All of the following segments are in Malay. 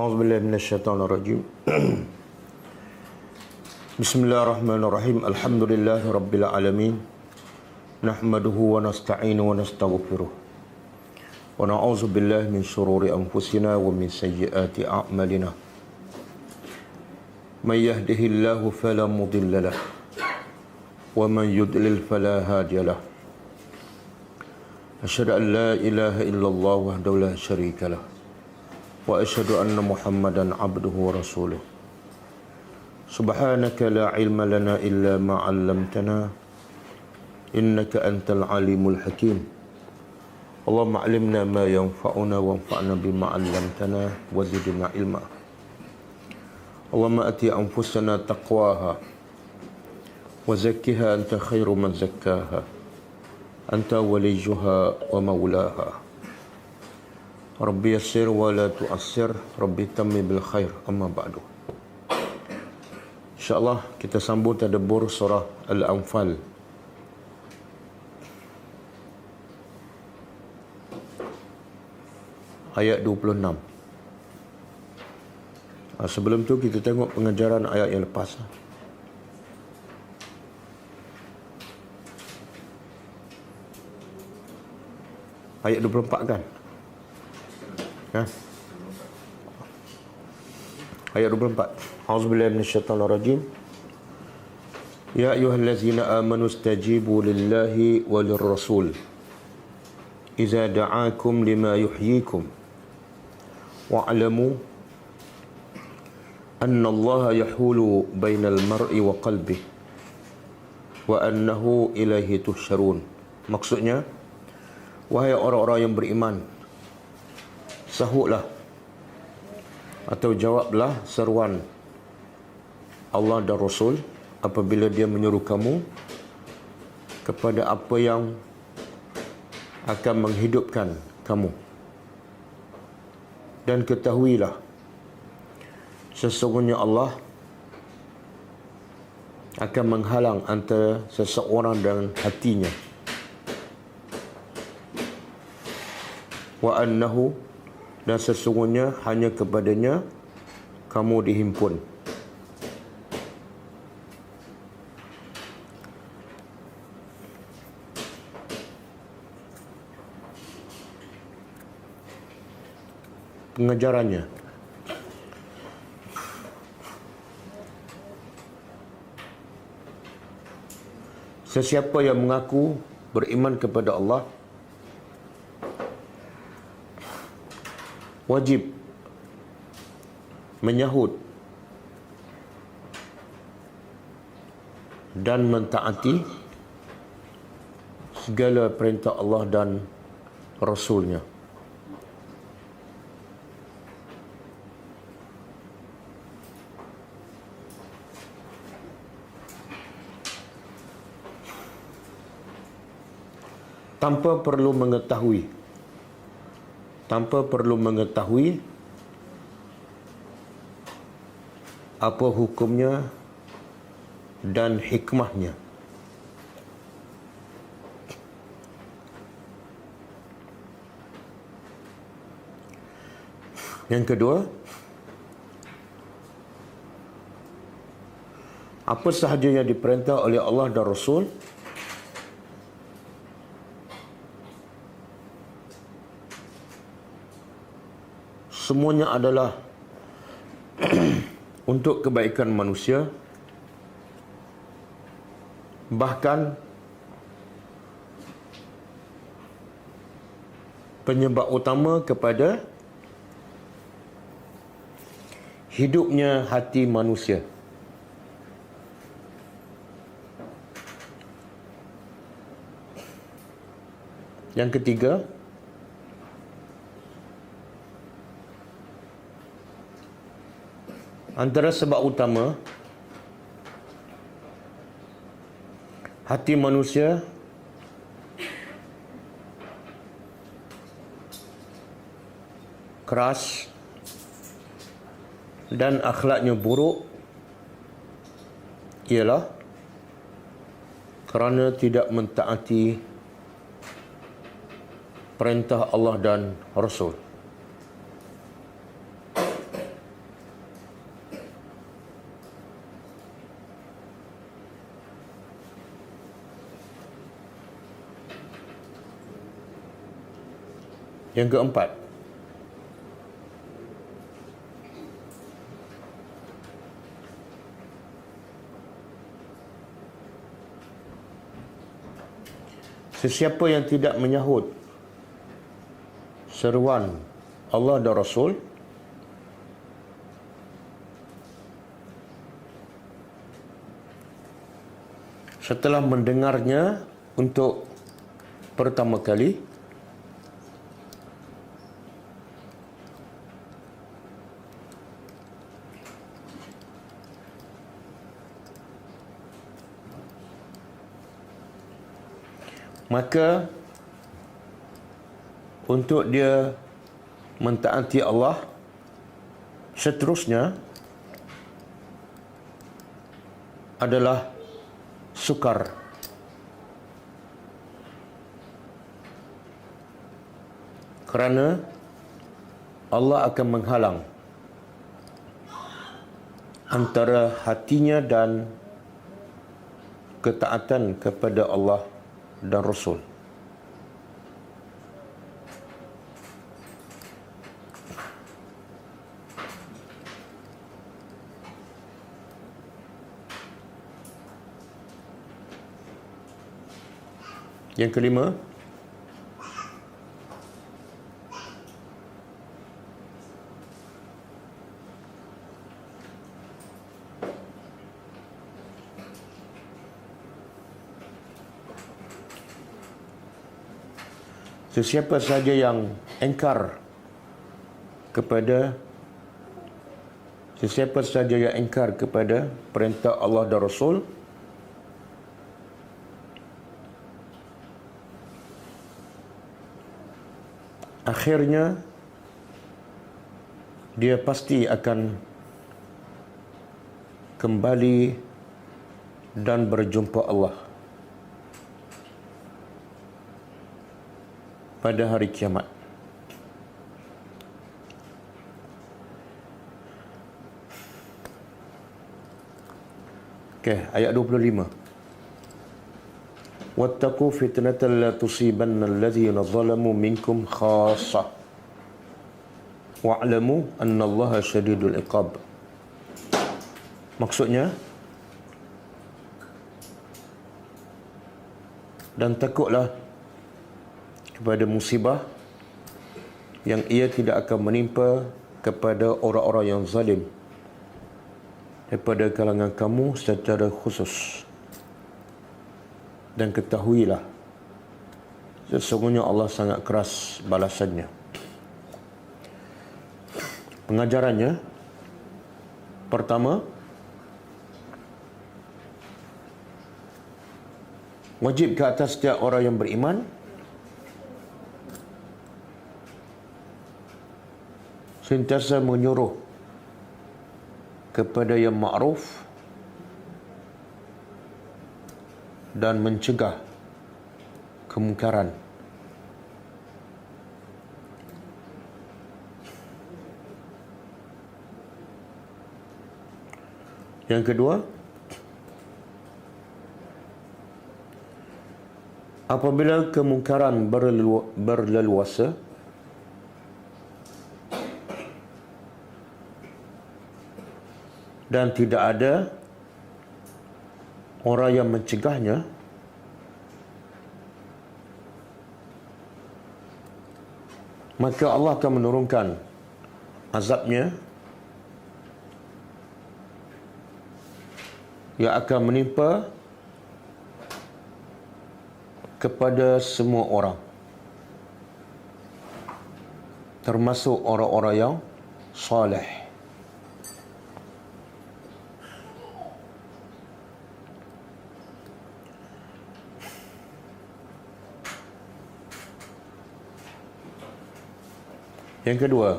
A'udzubillahi minasyaitonirrajim. Bismillahirrahmanirrahim. Alhamdulillahi rabbil alamin. Nahmaduhu wa nasta'inu wa nastaghfiruh. Wa na'udzu billahi min shururi anfusina wa min sayyiati a'malina. May yahdihillahu fala mudilla lahu wa man yudlil fala hadiya lahu. Asyhadu an la ilaha illallah wahdahu la syarika lahu wa asyhadu anna Muhammadan abduhu wa rasuluh. Subhanaka la ilma lana illa ma 'allamtana innaka antal alimul hakim. Allahumma 'allimna ma yanfa'una wanfa'na bima 'allamtana wa zidna ilma. Allahumma ati anfusana taqwaha wa zakkiha anta khairu man zakkaha anta waliyuha wa maulaha. Rabbi yassir wa la tu'assir, Rabbi tammi bil khair, amma ba'du. InsyaAllah kita sambung tadabbur surah Al-Anfal. Ayat 26. Sebelum tu kita tengok pengajaran ayat yang lepas. Ayat 24 kan? Ayat 24. A'udzubillahi minasyaitonirrajim. Ya ayyuhallazina amanu istajibu lillahi walir rasul idza da'akum lima yuhyikum wa'lamu anna Allah yahulu bainal mar'i wa qalbihi wa annahu ilaihi tuhsyarun. Maksudnya, wahai orang-orang yang beriman, sahutlah atau jawablah seruan Allah dan Rasul apabila dia menyuruh kamu kepada apa yang akan menghidupkan kamu. Dan ketahuilah, sesungguhnya Allah akan menghalang antara seseorang dan hatinya. Wa annahu, dan sesungguhnya hanya kepadanya kamu dihimpun. Pengajarannya, sesiapa yang mengaku beriman kepada Allah wajib menyahut dan mentaati segala perintah Allah dan Rasulnya. Tanpa perlu mengetahui apa hukumnya dan hikmahnya. Yang kedua, apa sahaja yang diperintah oleh Allah dan Rasul semuanya adalah untuk kebaikan manusia, bahkan penyebab utama kepada hidupnya hati manusia. Yang ketiga, antara sebab utama hati manusia keras dan akhlaknya buruk ialah kerana tidak mentaati perintah Allah dan Rasul. Yang keempat, sesiapa yang tidak menyahut seruan Allah dan Rasul, setelah mendengarnya untuk pertama kali, maka untuk dia mentaati Allah, seterusnya adalah sukar. Kerana Allah akan menghalang antara hatinya dan ketaatan kepada Allah dan Rasul. Yang kelima, sesiapa sahaja yang engkar kepada perintah Allah dan Rasul, akhirnya dia pasti akan kembali dan berjumpa Allah pada hari kiamat. Okey, ayat 25. Wattaqu fitnatan la tusibanna alladhina zalamu minkum khassah wa'lamu anna Allaha syadidul iqab. Maksudnya, dan takutlah kepada musibah yang ia tidak akan menimpa kepada orang-orang yang zalim daripada kalangan kamu secara khusus. Dan ketahuilah, sesungguhnya Allah sangat keras balasannya. Pengajarannya, pertama, wajib ke atas setiap orang yang beriman sentiasa menyuruh kepada yang ma'ruf dan mencegah kemungkaran. Yang kedua, apabila kemungkaran berleluasa, dan tidak ada orang yang mencegahnya, maka Allah akan menurunkan azabnya yang akan menimpa kepada semua orang, termasuk orang-orang yang soleh. Yang kedua,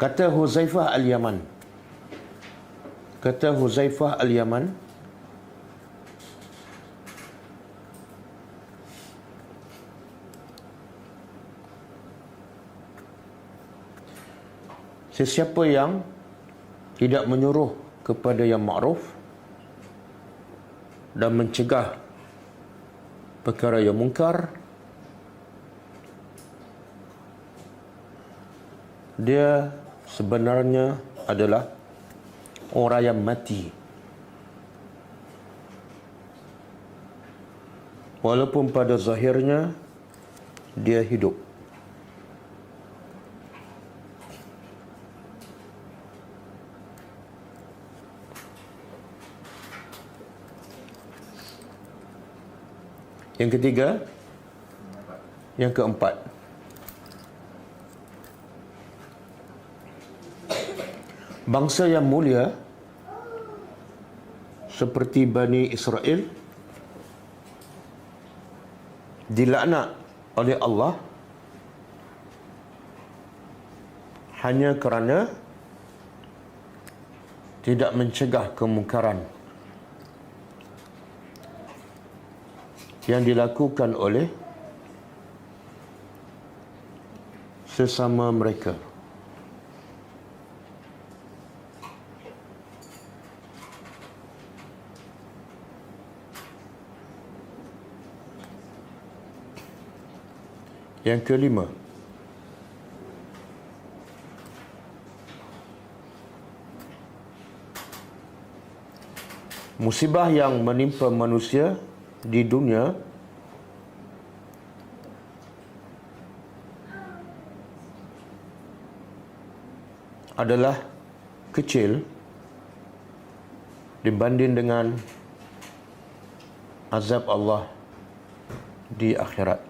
kata Huzaifah Al-Yaman, sesiapa yang tidak menyuruh kepada yang ma'ruf dan mencegah perkara yang mungkar, dia sebenarnya adalah orang yang mati. Walaupun pada zahirnya dia hidup. Yang ketiga, yang keempat, bangsa yang mulia seperti Bani Israel dilaknat oleh Allah hanya kerana tidak mencegah kemungkaran yang dilakukan oleh sesama mereka. Yang kelima, musibah yang menimpa manusia di dunia adalah kecil dibanding dengan azab Allah di akhirat.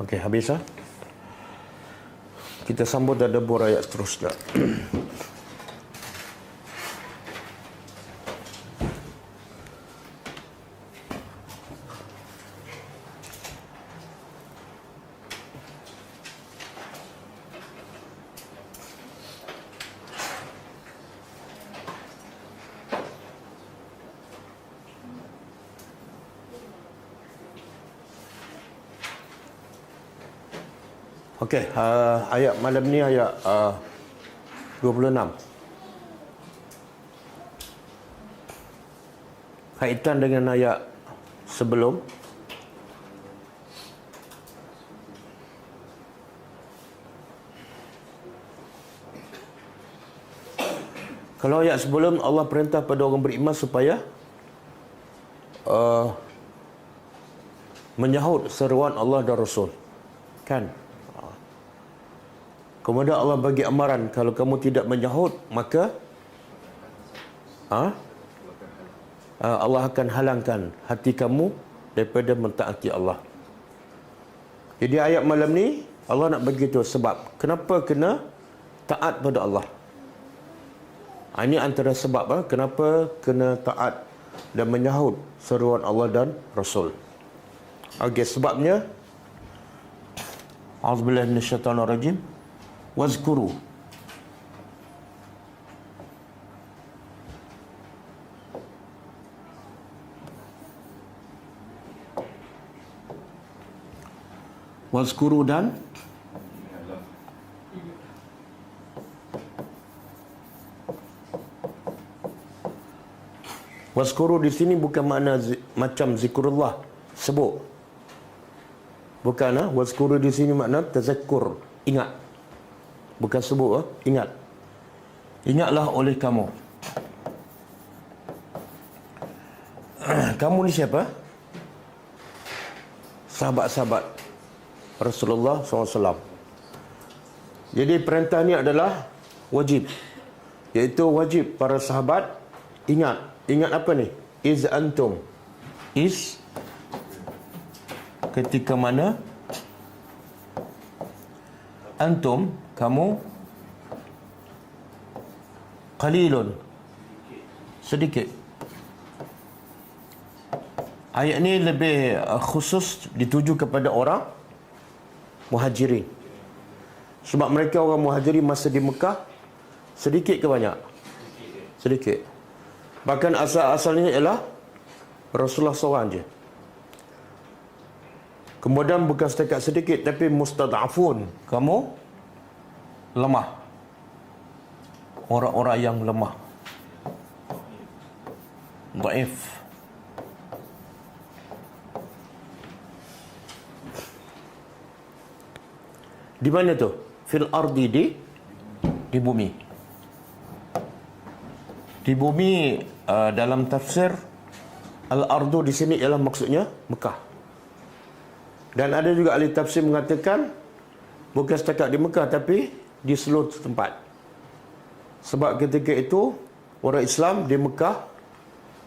Okey, habis lah. Kita sambut tadabbur ayat seterusnya. Okey, ayat malam ni ayat 26. Kaitan dengan ayat sebelum. Kalau ayat sebelum Allah perintah pada orang beriman supaya menyahut seruan Allah dan Rasul. Kan? Kemudian Allah bagi amaran, kalau kamu tidak menyahut, maka Allah akan halangkan hati kamu daripada mentaati Allah. Jadi ayat malam ni Allah nak bagi tahu sebab kenapa kena taat pada Allah. Ini antara sebab kenapa kena taat dan menyahut seruan Allah dan Rasul. Okey, sebabnya A'udzubillahi minasyaitonirrajim. Wazkuru, wazkuru dan wazkuru di sini bukan makna macam zikrullah sebut. Bukan wazkuru di sini makna tazakkur, ingat. Bukan sebut, ingat. Ingatlah oleh kamu. Kamu ni siapa? Sahabat-sahabat Rasulullah SAW. Jadi perintah ni adalah wajib. Iaitu wajib para sahabat ingat. Ingat apa ni? Iz antum. Iz ketika mana? Antum, kamu, qalilun, sedikit. Ayat ni lebih khusus dituju kepada orang muhajirin. Sebab mereka orang muhajirin masa di Mekah sedikit ke banyak? Sedikit. Bahkan asal-asalnya ialah Rasulullah SAW je. Kemudian bukan setakat sedikit, tapi mustad'afun, kamu lemah. Orang-orang yang lemah, dhaif. Di mana tu? Fil ardi, di bumi. Di bumi, dalam tafsir al-ardu di sini ialah maksudnya Mekah. Dan ada juga ahli tafsir mengatakan bukan setakat di Mekah tapi di seluruh tempat. Sebab ketika itu orang Islam di Mekah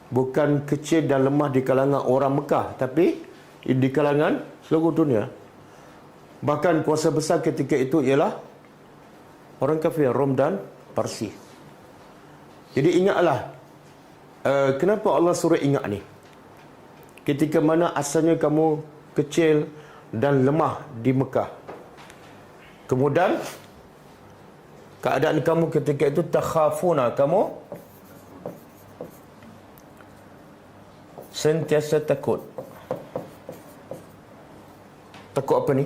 bukan kecil dan lemah di kalangan orang Mekah, tapi di kalangan seluruh dunia. Bahkan kuasa besar ketika itu ialah orang kafir, Rom dan Parsi. Jadi ingatlah, kenapa Allah suruh ingat ni? Ketika mana asalnya kamu kecil dan lemah di Mekah. Kemudian keadaan kamu ketika itu takhafuna, kamu sentiasa takut. Takut apa ni?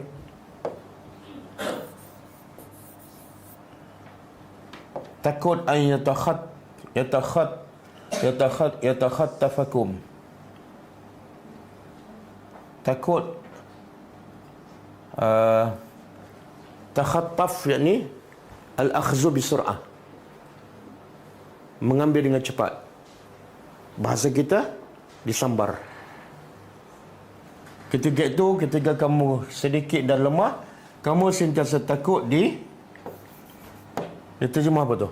Takut an yatakhattafakum. Takut takhattaf, yakni al-akhzu bisur'ah, mengambil dengan cepat. Bahasa kita disambar. Ketika itu, ketika kamu sedikit dan lemah, kamu sentiasa takut diterjemah apa tu?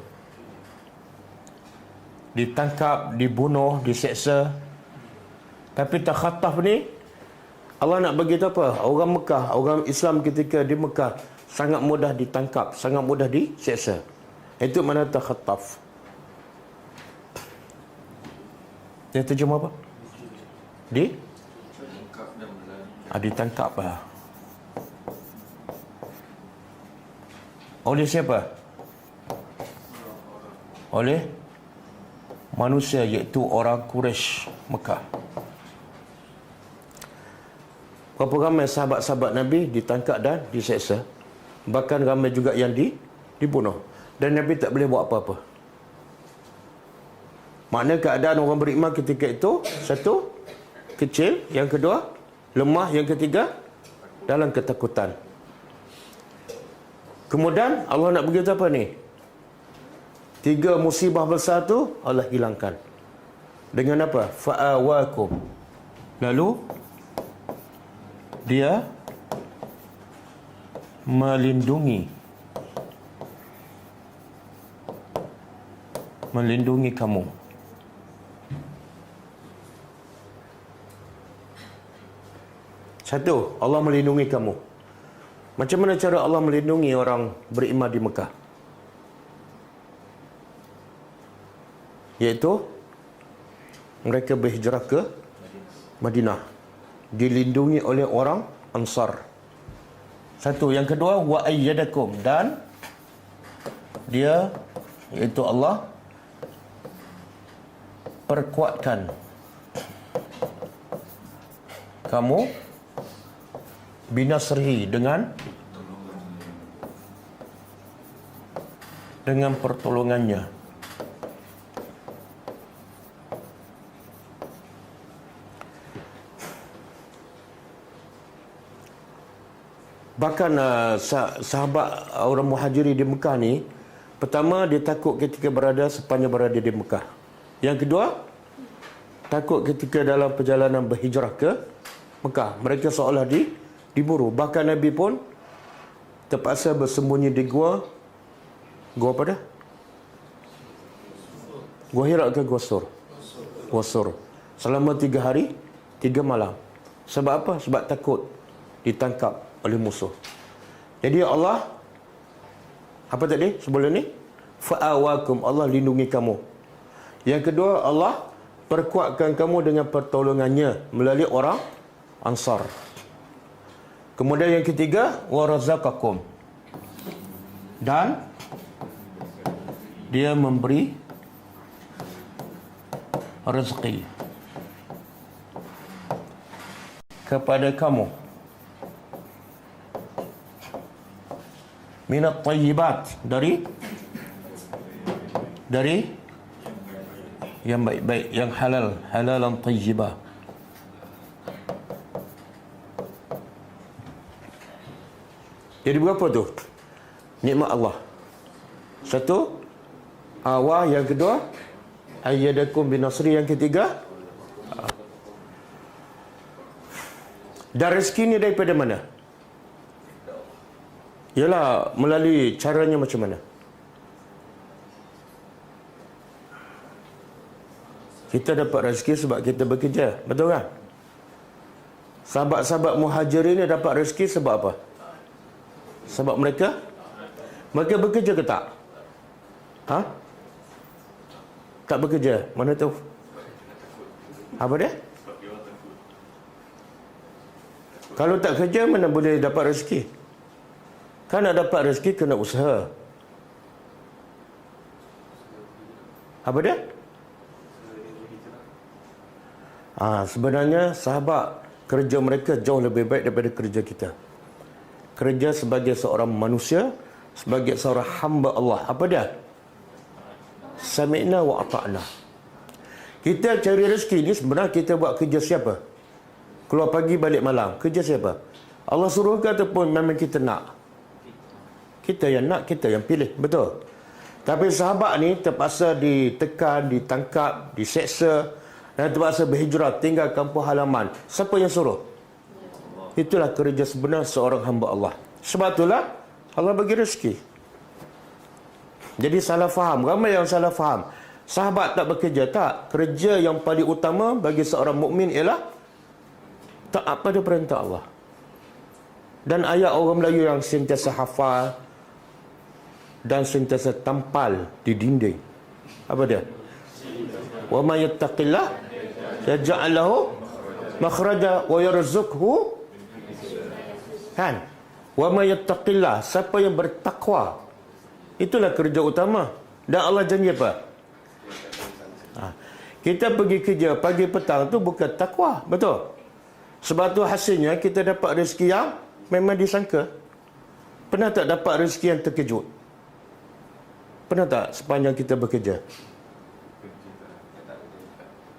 Ditangkap, dibunuh, diseksa. Tapi takhattaf ni Allah nak bagi tahu apa? Orang Mekah, orang Islam ketika di Mekah sangat mudah ditangkap, sangat mudah diseksa. Itu mana takhattaf. Dia terjemah apa? Ditangkap lah. Oleh siapa? Oleh manusia, iaitu orang Quraisy Mekah. Berapa ramai sahabat-sahabat Nabi ditangkap dan diseksa. Bahkan ramai juga yang dibunuh. Dan Nabi tak boleh buat apa-apa. Maknanya keadaan orang beriman ketika itu, satu, kecil. Yang kedua, lemah. Yang ketiga, dalam ketakutan. Kemudian Allah nak beritahu apa ni? 3 musibah besar tu Allah hilangkan. Dengan apa? Fa'awakum. Lalu dia melindungi kamu. Satu, Allah melindungi kamu. Macam mana cara Allah melindungi orang beriman di Mekah? Iaitu mereka berhijrah ke Madinah, dilindungi oleh orang Ansar. Satu. Yang kedua, wa ayyadakum, dan dia, iaitu Allah, perkuatkan kamu binasrihi, dengan pertolongannya. Bahkan sahabat orang Muhajiri di Mekah ni, pertama dia takut ketika sepanjang berada di Mekah. Yang kedua, takut ketika dalam perjalanan berhijrah ke Mekah. Mereka seolah diburu. Bahkan Nabi pun terpaksa bersembunyi di gua apa dah? Gua Hira ke Gua Sur? Gua Sur. Selama 3 hari 3 malam. Sebab apa? Sebab takut ditangkap oleh musuh. Jadi Allah, apa tadi sebelum ni? Fa'awakum, Allah lindungi kamu. Yang kedua, Allah perkuatkan kamu dengan pertolongannya melalui orang Ansar. Kemudian yang ketiga, warazaqakum, dan dia memberi rezeki kepada kamu minat tayyibat, dari yang baik-baik, yang halalan tayyibah. Jadi berapa tu? Nikmat Allah. Satu, awal. Yang kedua, ayyadakum binasri. Yang ketiga, dan rezeki ni daripada mana? Ialah melalui caranya macam mana? Kita dapat rezeki sebab kita bekerja. Betul kan? Sahabat-sahabat muhajirin ni dapat rezeki sebab apa? Sebab mereka bekerja ke tak? Ha? Tak bekerja. Mana tahu? Apa dia? Kalau tak kerja, mana boleh dapat rezeki? Kan nak dapat rezeki, kena usaha. Apa dia? Sebenarnya, sahabat, kerja mereka jauh lebih baik daripada kerja kita. Kerja sebagai seorang manusia, sebagai seorang hamba Allah. Apa dia? Sami'na wa ata'na. Kita cari rezeki ni sebenarnya kita buat kerja siapa? Keluar pagi balik malam. Kerja siapa? Allah suruh ke ataupun memang kita nak? Kita yang nak, kita yang pilih. Betul. Tapi sahabat ni terpaksa ditekan, ditangkap, diseksa dan terpaksa berhijrah tinggal kampung halaman. Siapa yang suruh? Itulah kerja sebenar seorang hamba Allah. Sebab itulah Allah bagi rezeki. Jadi salah faham. Ramai yang salah faham. Sahabat tak bekerja. Tak. Kerja yang paling utama bagi seorang mukmin ialah taat pada perintah Allah. Dan ayat orang Melayu yang sentiasa hafal dan sentiasa tampal di dinding. Apa dia? Wa may yattaqillah yaj'al lahu makhraja wa yarzuqhu. Kan? Wa may yattaqillah, siapa yang bertakwa, itulah kerja utama. Dan Allah janji apa? Kita pergi kerja pagi petang tu bukan takwa. Betul? Sebab tu hasilnya kita dapat rezeki yang memang disangka. Pernah tak dapat rezeki yang terkejut? Pernah tak sepanjang kita bekerja?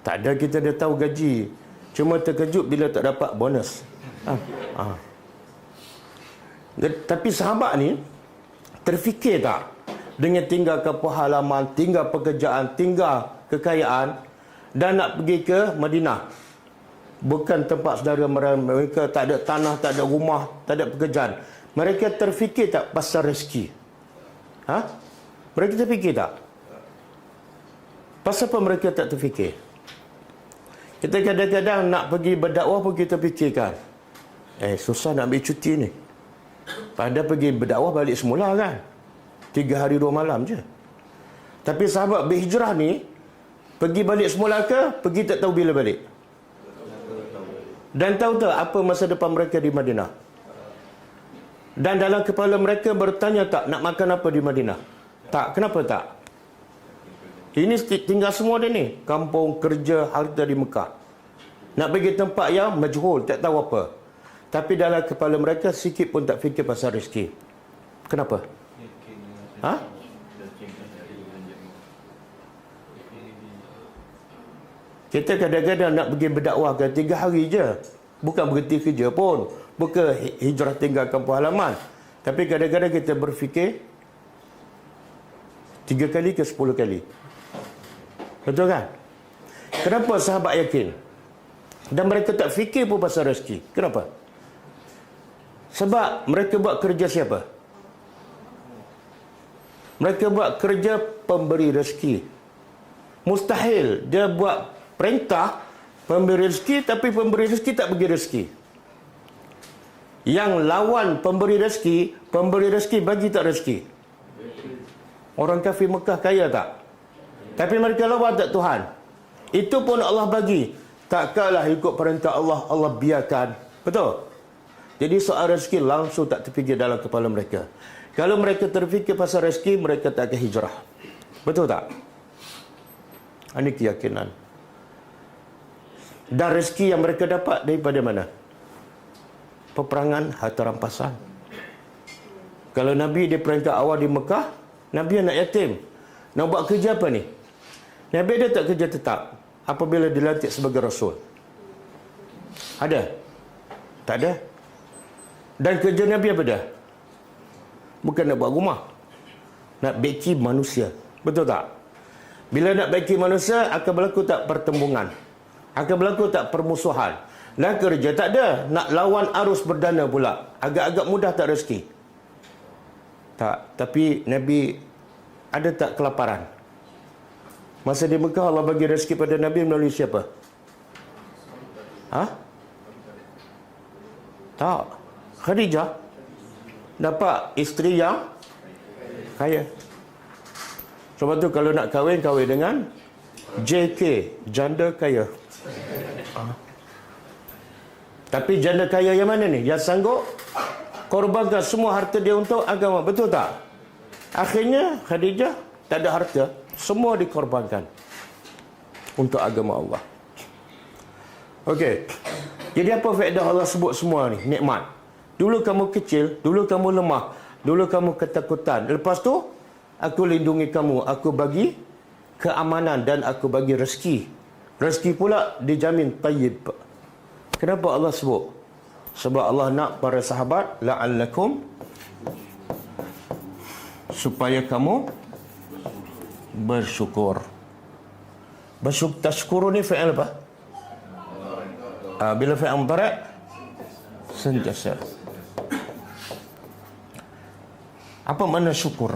Tak ada, kita dah tahu gaji. Cuma terkejut bila tak dapat bonus. Tapi sahabat ni terfikir tak? Dengan tinggal kampung halaman, tinggal pekerjaan, tinggal kekayaan dan nak pergi ke Madinah. Bukan tempat saudara mereka, tak ada tanah, tak ada rumah, tak ada pekerjaan. Mereka terfikir tak pasal rezeki? Mereka terfikir tak? Pasal apa mereka tak terfikir? Kita kadang-kadang nak pergi berdakwah pun kita fikirkan, susah nak ambil cuti ni. Pada pergi berdakwah balik semula kan, 3 hari 2 malam je. Tapi sahabat berhijrah ni pergi balik semula ke, pergi tak tahu bila balik. Dan tahu tak apa masa depan mereka di Madinah? Dan dalam kepala mereka bertanya tak, nak makan apa di Madinah? Tak. Kenapa tak? Ini tinggal semua dia ni, kampung, kerja, harta di Mekah. Nak pergi tempat yang majhul, tak tahu apa. Tapi dalam kepala mereka sikit pun tak fikir pasal rezeki. Kenapa? Kita kadang-kadang nak pergi berdakwah ke 3 hari je. Bukan berhenti kerja pun. Bukan hijrah tinggal kampung halaman. Tapi kadang-kadang kita berfikir 3 kali ke 10 kali. Betul kan? Kenapa sahabat yakin? Dan mereka tak fikir pun pasal rezeki. Kenapa? Sebab mereka buat kerja siapa? Mereka buat kerja pemberi rezeki. Mustahil dia buat perintah pemberi rezeki, tapi pemberi rezeki tak bagi rezeki. Yang lawan pemberi rezeki bagi tak rezeki. Orang kafir Mekah kaya tak? Tapi mereka lawan tak Tuhan? Itu pun Allah bagi. Takkanlah ikut perintah Allah, Allah biarkan. Betul? Jadi soal rezeki langsung tak terfikir dalam kepala mereka. Kalau mereka terfikir pasal rezeki, mereka tak akan hijrah. Betul tak? Ini keyakinan. Dan rezeki yang mereka dapat daripada mana? Peperangan, harta rampasan. Kalau Nabi di peringkat awal di Mekah, Nabi anak yatim. Nak buat kerja apa ni? Nabi ada tak kerja tetap apabila dilantik sebagai Rasul? Ada? Tak ada. Dan kerja Nabi apa dah? Bukan nak buat rumah. Nak baiki manusia. Betul tak? Bila nak baiki manusia, akan berlaku tak pertembungan? Akan berlaku tak permusuhan? Dan kerja tak ada. Nak lawan arus berdana pula. Agak-agak mudah tak rezeki? Tak. Tapi Nabi ada tak kelaparan? Masa di Mekah, Allah bagi rezeki pada Nabi melalui siapa? Tak. Khadijah dapat isteri yang kaya. Sebab tu kalau nak kahwin, kahwin dengan JK, janda kaya. Tapi janda kaya yang mana ni? Yang sanggup korbankan semua harta dia untuk agama. Betul tak? Akhirnya Khadijah tak ada harta. Semua dikorbankan untuk agama Allah. Okey. Jadi apa faedah Allah sebut semua ni? Nikmat. Dulu kamu kecil, dulu kamu lemah, dulu kamu ketakutan. Lepas tu, aku lindungi kamu, aku bagi keamanan dan aku bagi rezeki. Rezeki pula dijamin tayyib. Kenapa Allah sebut? Sebab Allah nak para sahabat, la'allakum, supaya kamu bersyukur. Bersyukur, tashkuru ni fi'il apa? Bila fi'il mudhari' sentiasa. Apa makna syukur?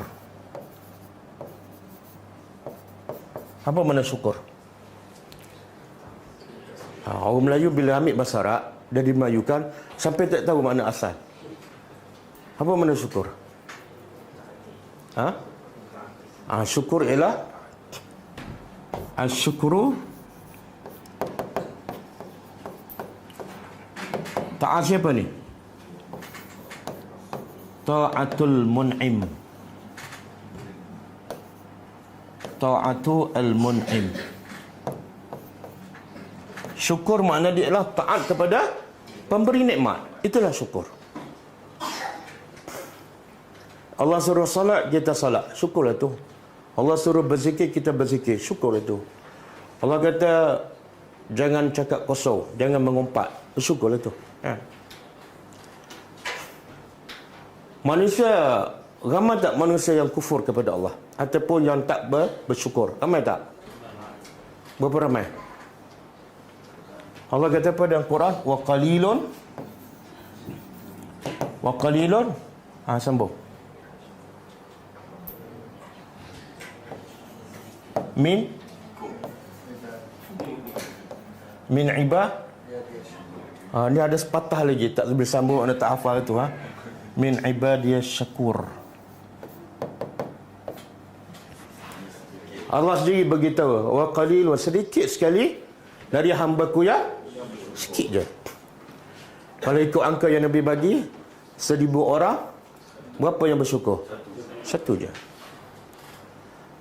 Apa makna syukur? Orang Melayu bila ambil bahasa Arab, dia dimayukan sampai tak tahu makna asal. Apa makna syukur? Syukur ialah al-syukru ta'at siapa ni? Ta'atul mun'im. Ta'atul mun'im. Syukur makna dia adalah taat kepada pemberi nikmat. Itulah syukur. Allah suruh salat, kita salat. Syukurlah tu. Allah suruh berzikir, kita berzikir. Syukur itu. Allah kata jangan cakap kosong, jangan mengumpat. Syukurlah tu. Manusia, ramai tak manusia yang kufur kepada Allah ataupun yang tak bersyukur? Ramai tak? Berapa ramai? Allah kata pada Al-Quran, wa qalilun sambung min ibad. Ni ada sepatah lagi tak boleh sambung, anda tak hafal itu. Min ibadiyas syakur. Allah sendiri beritahu, wa qalil, sedikit sekali dari hamba-Ku yang sikit je. Kalau ikut angka yang Nabi bagi, 1,000 orang, berapa yang bersyukur? Satu je.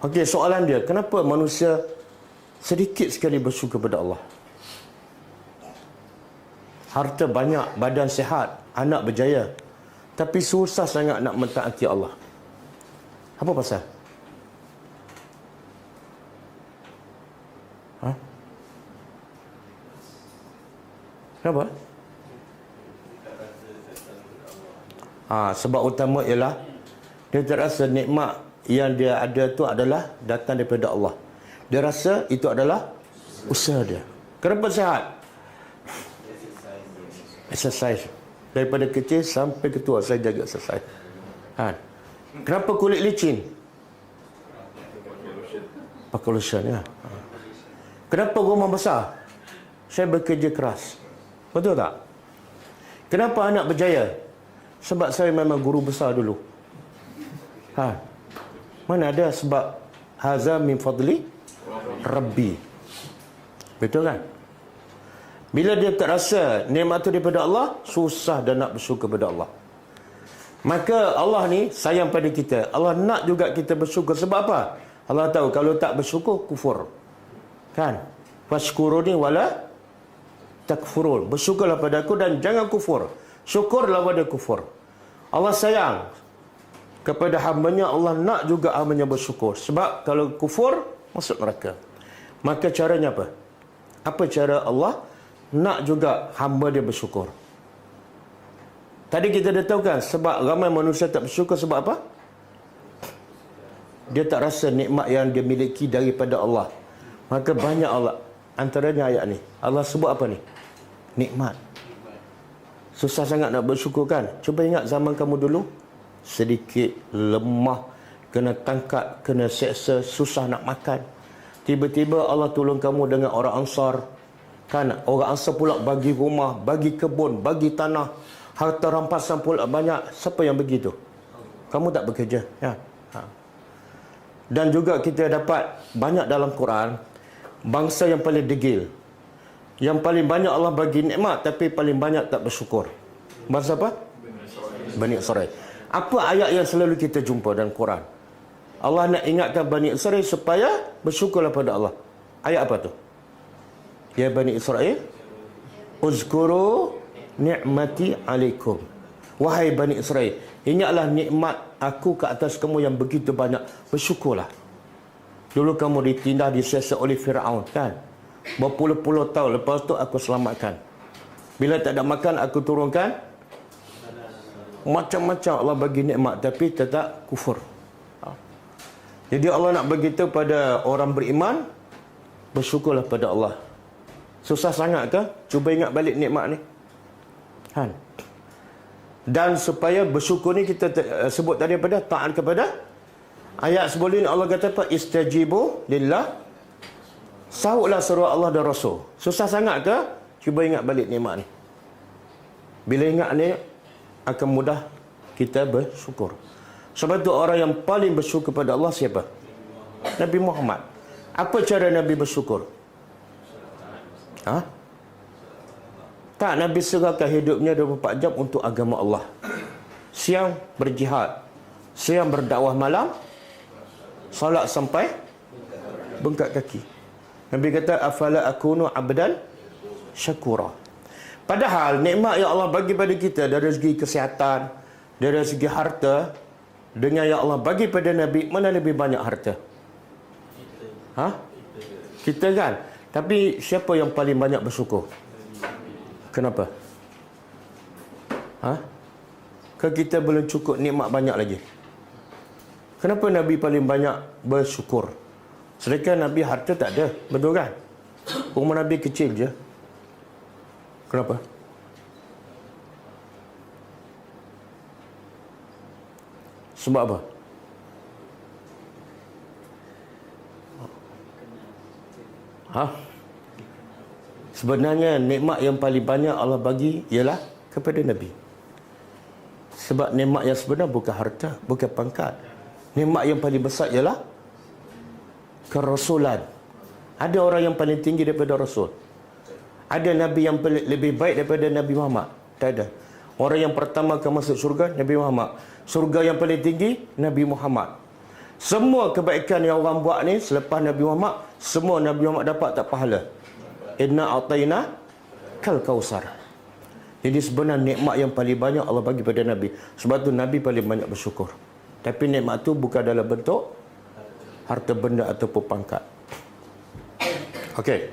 Okey, soalan dia, kenapa manusia sedikit sekali bersyukur kepada Allah? Harta banyak, badan sihat, anak berjaya, tapi susah sangat nak mentaati Allah. Apa pasal? Kenapa? Sebab utama ialah dia terasa nikmat yang dia ada tu adalah datang daripada Allah. Dia rasa itu adalah usaha dia. Kenapa sihat? Exercise. Daripada kecil sampai ketua saya jaga exercise. Kenapa kulit licin? Pakai lotion ya. Kenapa rumah besar? Saya bekerja keras. Betul tak? Kenapa anak berjaya? Sebab saya memang guru besar dulu. Mana ada sebab haza min fadli Rabbi. Betul kan? Bila dia tak rasa nikmat itu daripada Allah, susah dan nak bersyukur kepada Allah. Maka Allah ni sayang pada kita. Allah nak juga kita bersyukur. Sebab apa? Allah tahu kalau tak bersyukur, kufur. Kan? Fashkuruni wala takfurun. Bersyukurlah pada aku dan jangan kufur. Syukurlah pada kufur. Allah sayang kepada hambanya. Allah nak juga hambanya bersyukur. Sebab kalau kufur, masuk neraka. Maka caranya apa? Apa cara Allah nak juga hamba dia bersyukur? Tadi kita dah tahu kan, sebab ramai manusia tak bersyukur sebab apa? Dia tak rasa nikmat yang dia miliki daripada Allah. Maka banyak Allah, antaranya ayat ni, Allah sebut apa ni? Nikmat. Susah sangat nak bersyukur kan? Cuba ingat zaman kamu dulu, sedikit, lemah, kena tangkap, kena seksa, susah nak makan. Tiba-tiba Allah tolong kamu dengan orang Ansar. Kan, orang Ansar pula bagi rumah, bagi kebun, bagi tanah, harta rampasan pula banyak. Siapa yang begitu? Kamu tak bekerja, ya. Dan juga kita dapat banyak dalam Quran, bangsa yang paling degil, yang paling banyak Allah bagi nikmat tapi paling banyak tak bersyukur. Bangsa apa? Bani Israel. Apa ayat yang selalu kita jumpa dalam Quran? Allah nak ingatkan Bani Israel supaya bersyukurlah pada Allah. Ayat apa tu? Ya Bani Israel, uzkuru ni'mati alaikum. Wahai Bani Israel, ingatlah nikmat aku ke atas kamu yang begitu banyak. Bersyukurlah. Dulu kamu ditindas, diseksa oleh Fir'aun, kan? Berpuluh-puluh tahun lepas tu aku selamatkan. Bila tak ada makan, aku turunkan macam-macam Allah bagi nikmat, tapi tetap kufur. Jadi Allah nak beritahu pada orang beriman, bersyukurlah pada Allah. Susah sangat ke? Cuba ingat balik nikmat ni. Han. Dan supaya bersyukur ni kita sebut tadi pada taat kepada ayat sebelum ni Allah kata apa? Istajibu lillah. Sahutlah seru Allah dan Rasul. Susah sangat ke? Cuba ingat balik nikmat ni. Bila ingat ni akan mudah kita bersyukur. Sebab tu orang yang paling bersyukur pada Allah siapa? Nabi Muhammad. Apa cara Nabi bersyukur? Tak, Nabi serahkan hidupnya 24 jam untuk agama Allah. Siang berjihad, siang berdakwah, malam salat sampai bengkak kaki. Nabi kata, afala akunu abdan syakura. Padahal nikmat yang Allah bagi pada kita dari segi kesihatan, dari segi harta, dengan yang Allah bagi pada Nabi, mana lebih banyak harta? Kita kan? Tapi siapa yang paling banyak bersyukur? Kenapa? Ke kita belum cukup nikmat banyak lagi? Kenapa Nabi paling banyak bersyukur? Sedangkan Nabi harta tak ada, betul kan? Umur Nabi kecil je. Kenapa? Sebab apa? Sebenarnya nikmat yang paling banyak Allah bagi ialah kepada Nabi. Sebab nikmat yang sebenar bukan harta, bukan pangkat. Nikmat yang paling besar ialah kerasulan. Ada orang yang paling tinggi daripada Rasul? Ada Nabi yang lebih baik daripada Nabi Muhammad? Tak ada. Orang yang pertama akan masuk syurga, Nabi Muhammad. Surga yang paling tinggi, Nabi Muhammad. Semua kebaikan yang orang buat ni selepas Nabi Muhammad, semua Nabi Muhammad dapat tak pahala? Inna a'tayna kal kausar. Jadi sebenarnya nikmat yang paling banyak Allah bagi pada Nabi. Sebab tu Nabi paling banyak bersyukur. Tapi nikmat tu bukan dalam bentuk harta benda ataupun pangkat. Okey.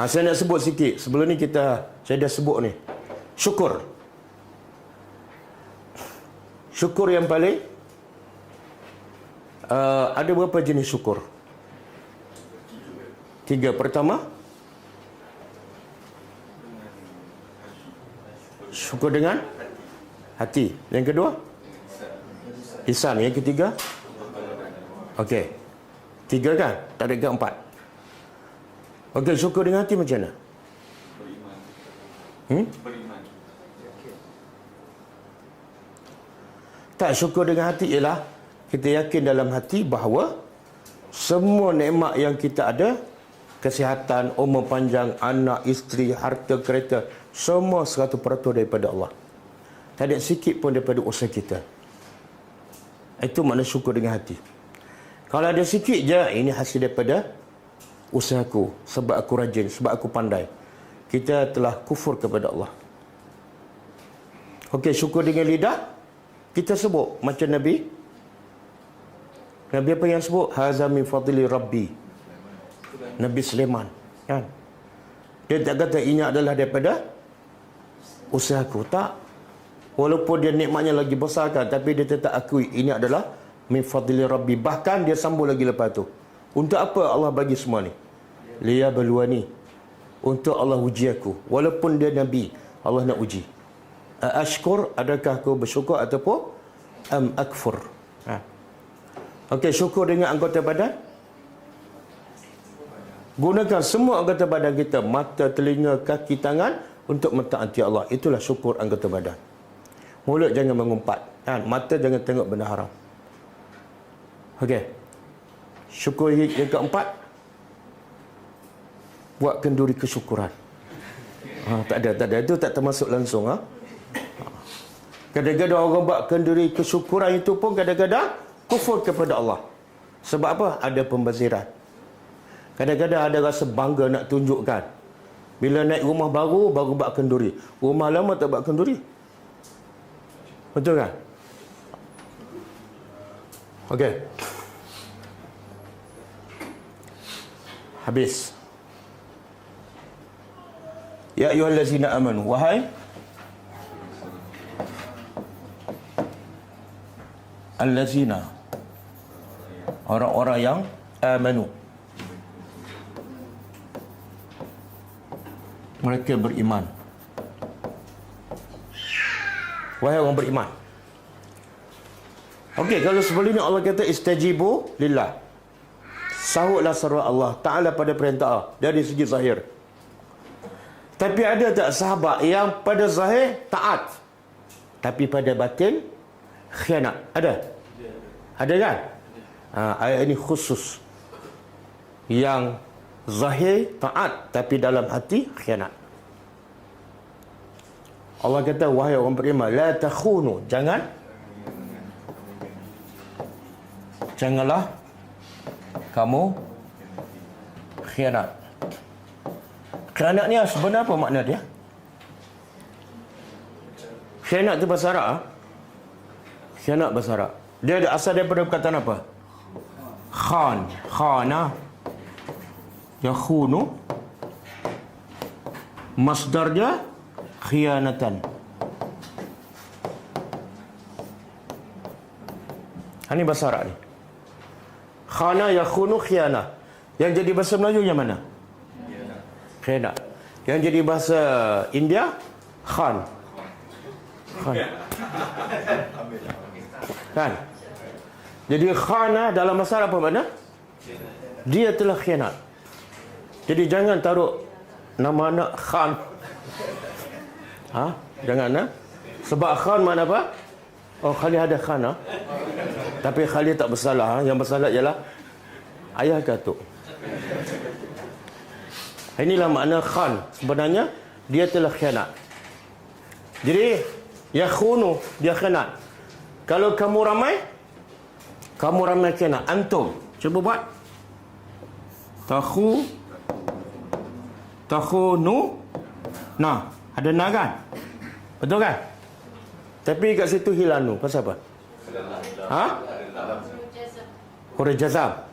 Saya nak sebut sikit. Sebelum ni saya dah sebut ni. Syukur. Syukur yang paling ada berapa jenis syukur? 3. Pertama, syukur dengan hati. Yang kedua, ihsan. Yang ketiga, okey. 3 kan? Tak ada ke 4? Okey, syukur dengan hati macam mana? Beriman. Tak, syukur dengan hati ialah kita yakin dalam hati bahawa semua nikmat yang kita ada, kesihatan, umur panjang, anak, isteri, harta, kereta, semua 100% daripada Allah. Tak ada sikit pun daripada usaha kita. Itu makna syukur dengan hati. Kalau ada sikit je, ini hasil daripada usahaku, sebab aku rajin, sebab aku pandai. Kita telah kufur kepada Allah. Okey, syukur dengan lidah, kita sebut macam Nabi apa yang sebut? Haza min fadli Rabbi. Nabi Sulaiman, kan? Dia tak kata ini adalah daripada usahaku. Tak. Walaupun dia nikmatnya lagi besar kan, tapi dia tetap akui ini adalah min fadli rabbi. Bahkan dia sambung lagi lepas tu. Untuk apa Allah bagi semua ni? Liyabluwani. Untuk Allah uji aku. Walaupun dia Nabi, Allah nak uji. Ashkur, adakah aku bersyukur ataupun akfur? Okey, syukur dengan anggota badan. Gunakan semua anggota badan kita, mata, telinga, kaki, tangan untuk mentaati Allah. Itulah syukur anggota badan. Mulut jangan mengumpat, kan? Mata jangan tengok benda haram. Okey. Syukur yang keempat, buat kenduri kesyukuran. Tak ada. Itu tak termasuk langsung. Kadang-kadang orang buat kenduri kesyukuran itu pun kadang-kadang kufur kepada Allah. Sebab apa? Ada pembaziran. Kadang-kadang ada rasa bangga nak tunjukkan. Bila naik rumah baru buat kenduri. Rumah lama tak buat kenduri. Betul kan? Okey. Habis. Ya ayyuhallazina amanu, wahai allazina, orang-orang yang amanu, mereka beriman. Wahai orang beriman. Okey, kalau sebelum ni Allah kata istajibu lillah, sahutlah seru Allah Ta'ala pada perintah Allah dari segi zahir. Tapi ada tak sahabat yang pada zahir taat, tapi pada batin khianat? Ada? Ada kan? Ayat ini khusus. Yang zahir taat, tapi dalam hati khianat. Allah kata, wahai orang beriman, la takhunu, janganlah kamu khianat. Khianat ni sebenarnya apa makna dia? Khianat tu bahasa Arab. Khianat bahasa Arab. Dia ada asal daripada perkataan apa? Khana. Yakhunu. Masdarnya khianatan. Ini bahasa Arab ni. Khana yakhunu khianah. Yang jadi bahasa Melayu yang mana? Khianat. Yang jadi bahasa India khan. Kan? Jadi khana dalam bahasa Arab apa makna? Dia telah khianat. Jadi jangan taruh nama anak Khan. Jangan. Sebab Khan makna apa? Oh, Khalid ada Khan. Tapi Khalid tak bersalah. Yang bersalah ialah ayah Datuk. Inilah makna Khan. Sebenarnya dia telah khianat. Jadi yakhunu, dia khianat. Kalau kamu ramai khianat. Antum cuba buat. Takhunu. Nah, ada na kan? Betul kan? Tapi kat situ hilanu. Pasal apa? Huruf jazam.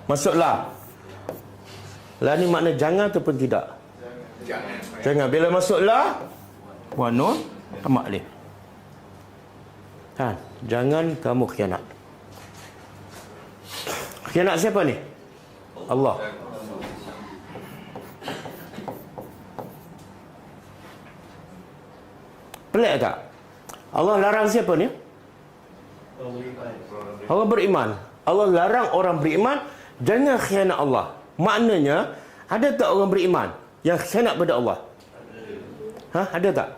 Masuklah. La ni makna jangan ataupun tidak? Jangan. Bila masuklah wa nun tamak alif. Kan? Jangan kamu khianat. Khianat siapa ni? Allah. Pelik tak? Allah larang siapa ni? Orang beriman. Allah larang orang beriman jangan khianat Allah. Maknanya, ada tak orang beriman yang khianat pada Allah? Ada tak?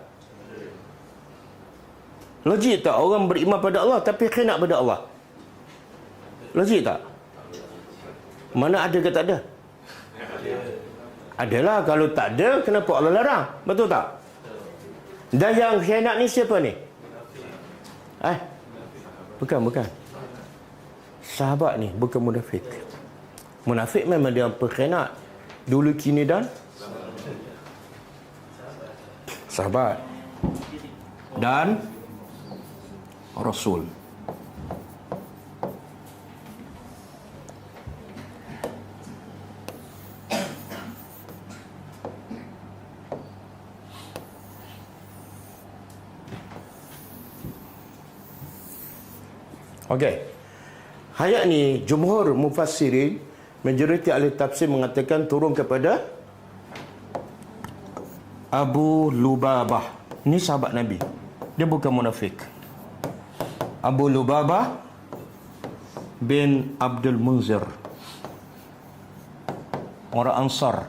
Logik tak orang beriman pada Allah tapi khianat pada Allah? Logik tak? Mana ada ke tak ada? Adalah. Kalau tak ada, kenapa Allah larang? Betul tak? Dan yang khianat ni siapa ni? Bukan. Sahabat ni, bukan munafik. Munafik memang dia pengkhianat. Dulu, kini dan sahabat. Dan Rasul. Okey. Ayat ni jumhur mufassirin, majoriti ahli tafsir mengatakan turun kepada Abu Lubabah. Ni sahabat Nabi. Dia bukan munafik. Abu Lubabah bin Abdul Munzir, orang Ansar,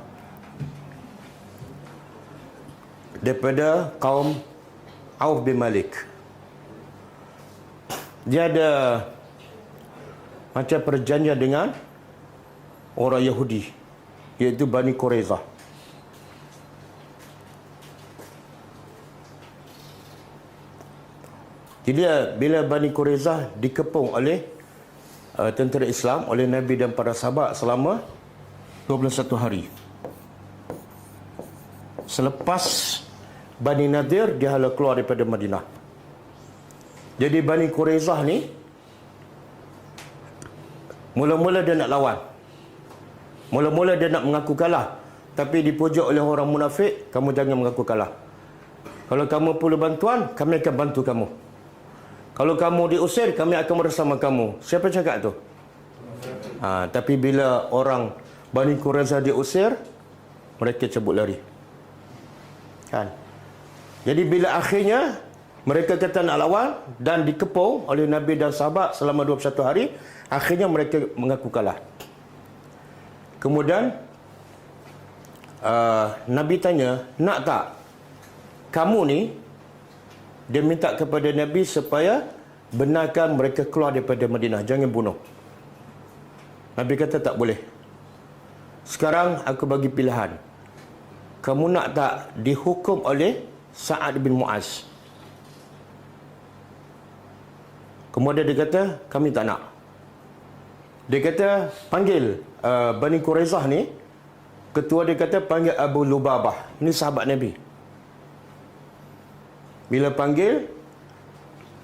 daripada kaum Auf bin Malik. Dia ada macam perjanjian dengan orang Yahudi, iaitu Bani Quraizah. Jadi bila Bani Quraizah dikepung oleh tentera Islam, oleh Nabi dan para sahabat selama 21 hari. Selepas Bani Nadir, dia hala keluar daripada Madinah. Jadi Bani Quraizah ni mula-mula dia nak lawan. Mula-mula dia nak mengaku kalah. Tapi dipujuk oleh orang munafik, kamu jangan mengaku kalah. Kalau kamu perlu bantuan, kami akan bantu kamu. Kalau kamu diusir, kami akan bersama kamu. Siapa cakap tu? Tapi bila orang Bani Quraizah diusir, mereka cabut lari. Kan? Jadi bila akhirnya mereka kata nak lawan dan dikepung oleh Nabi dan sahabat selama 21 hari, akhirnya mereka mengaku kalah. Kemudian Nabi tanya, nak tak kamu ni? Dia minta kepada Nabi supaya benarkan mereka keluar daripada Madinah, jangan bunuh. Nabi kata tak boleh. Sekarang aku bagi pilihan. Kamu nak tak dihukum oleh Sa'ad bin Mu'az? Kemudian dia kata, kami tak nak. Dia kata, panggil Bani Quraizah ni. Ketua dia kata, panggil Abu Lubabah. Ini sahabat Nabi. Bila panggil,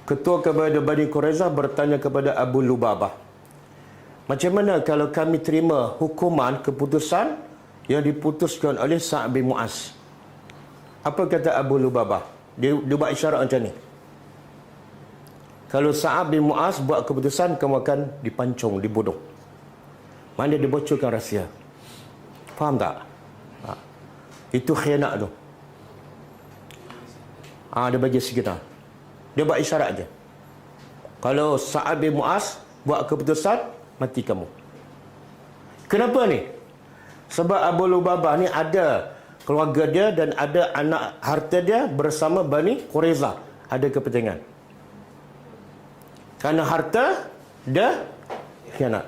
ketua kepada Bani Quraizah bertanya kepada Abu Lubabah, macam mana kalau kami terima hukuman, keputusan yang diputuskan oleh Sa'ad bin Mu'az? Apa kata Abu Lubabah? Dia buat isyarat macam ni. Kalau Sa'ad bin Mu'az buat keputusan, kamu akan dipancung, dibunuh. Mana dia bocorkan rahsia. Faham tak? Itu khianat tu. Dia bagi sekitar. Dia buat isyarat je. Kalau Sa'ad bin Mu'az buat keputusan, mati kamu. Kenapa ni? Sebab Abu Lubabah ni ada keluarga dia dan ada anak harta dia bersama Bani Quraizah. Ada kepentingan. Kerana harta, dia khianat.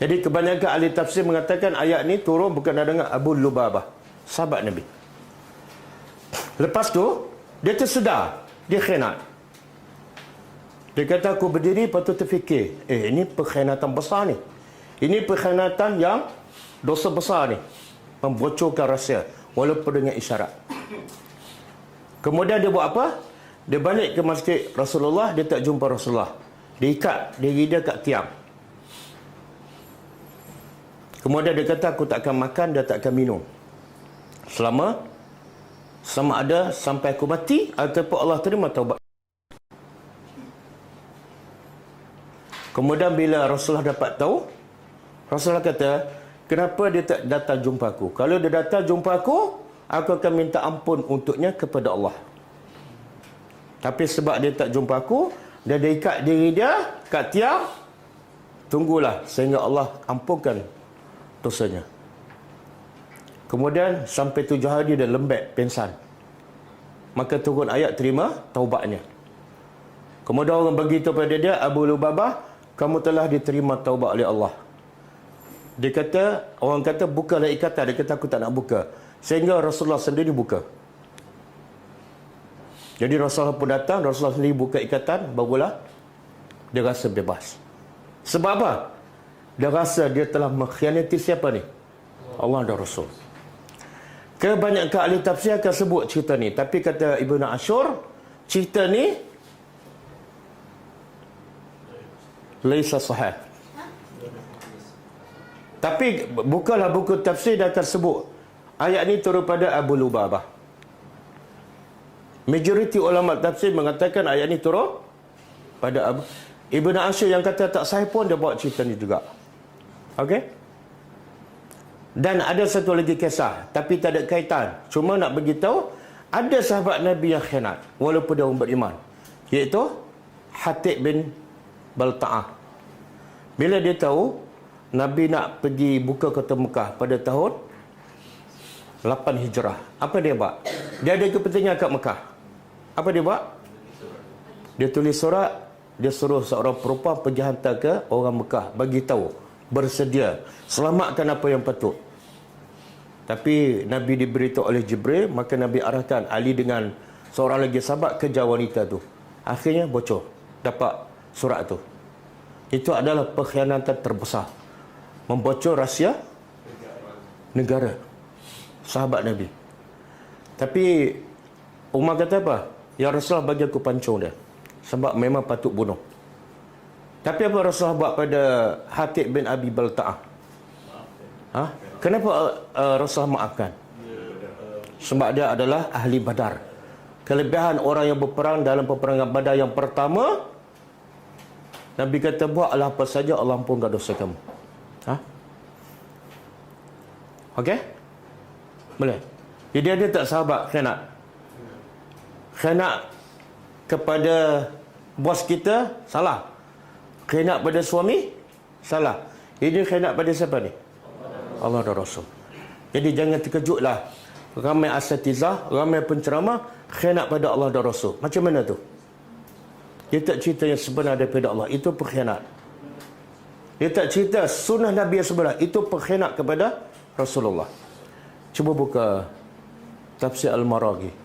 Jadi kebanyakan ahli tafsir mengatakan ayat ni turun bukan dengan Abu Lubabah, sahabat Nabi. Lepas tu, dia tersedar, dia khianat. Dia kata, aku berdiri, lepas tu terfikir, ini pengkhianatan besar ni. Ini pengkhianatan yang dosa besar ni. Membocorkan rahsia, walaupun dengan isyarat. Kemudian dia buat apa? Dia balik ke masjid Rasulullah, dia tak jumpa Rasulullah. Dia ikat diri dia kat tiang. Kemudian dia kata, aku tak akan makan, dia tak akan minum. Selama ada sampai aku mati ataupun Allah terima taubat. Kemudian bila Rasulullah dapat tahu, Rasulullah kata, kenapa dia tak datang jumpa aku? Kalau dia datang jumpa aku akan minta ampun untuknya kepada Allah. Tapi sebab dia tak jumpa aku, dia ikat diri dia kat tiang, tunggulah sehingga Allah ampunkan dosanya. Kemudian sampai 7 hari dia lembek, pingsan. Maka turun ayat terima taubatnya. Kemudian orang beritahu pada dia, Abu Lubabah, kamu telah diterima taubat oleh Allah. Dia kata, orang kata bukalah ikatan. Dia kata aku tak nak buka. Sehingga Rasulullah sendiri buka. Jadi Rasulullah pun datang, Rasulullah sendiri buka ikatan, barulah dia rasa bebas. Sebab apa? Dia rasa dia telah mengkhianati siapa ni? Allah dan Rasul. Kebanyakan ahli tafsir akan sebut cerita ni. Tapi kata Ibn Ashur, cerita ni laisa sahih. Tapi bukalah buku tafsir dia akan sebut ayat ni turun pada Abu Lubabah. Majoriti ulama tafsir mengatakan ayat ni turun pada Abu. Ibn Ashur yang kata tak sahih pun dia bawa cerita ni juga. Okey? Dan ada satu lagi kisah, tapi tak ada kaitan. Cuma nak beritahu, ada sahabat Nabi yang khianat, walaupun dia orang beriman. Iaitu Hatib bin Balta'ah. Bila dia tahu, Nabi nak pergi buka kota Mekah pada tahun 8 Hijrah. Apa dia buat? Dia ada kepentingan kat Mekah. Apa dia buat? Dia tulis surat, dia suruh seorang perempuan pergi hantar ke orang Mekah, bagi tahu, bersedia, selamatkan apa yang patut. Tapi Nabi diberitahu oleh Jibril, maka Nabi arahkan Ali dengan seorang lagi sahabat kejar wanita tu. Akhirnya bocor, dapat surat tu. Itu adalah pengkhianatan terbesar, membocor rahsia negara sahabat Nabi. Tapi Umar kata apa? Ya Rasulullah, bagi aku pancung dia, sebab memang patut bunuh. Tapi apa Rasulullah buat pada Hatib bin Abi Balta'ah? Kenapa Rasulullah maafkan? Sebab dia adalah ahli Badar. Kelebihan orang yang berperang dalam peperangan Badar yang pertama, Nabi kata, buatlah apa saja, Allah ampunkan dosa kamu. Okey? Boleh? Jadi dia tak sahabat khianat. Khianat kepada bos kita, salah. Khianat pada suami, salah. Ini khianat pada siapa ni? Allah dan Rasul. Jadi jangan terkejutlah, ramai asatizah, ramai penceramah khianat pada Allah dan Rasul. Macam mana tu? Dia tak cerita yang sebenar daripada Allah, itu pengkhianat. Dia tak cerita sunnah Nabi yang sebenar, itu pengkhianat kepada Rasulullah. Cuba buka Tafsir Al-Maraghi.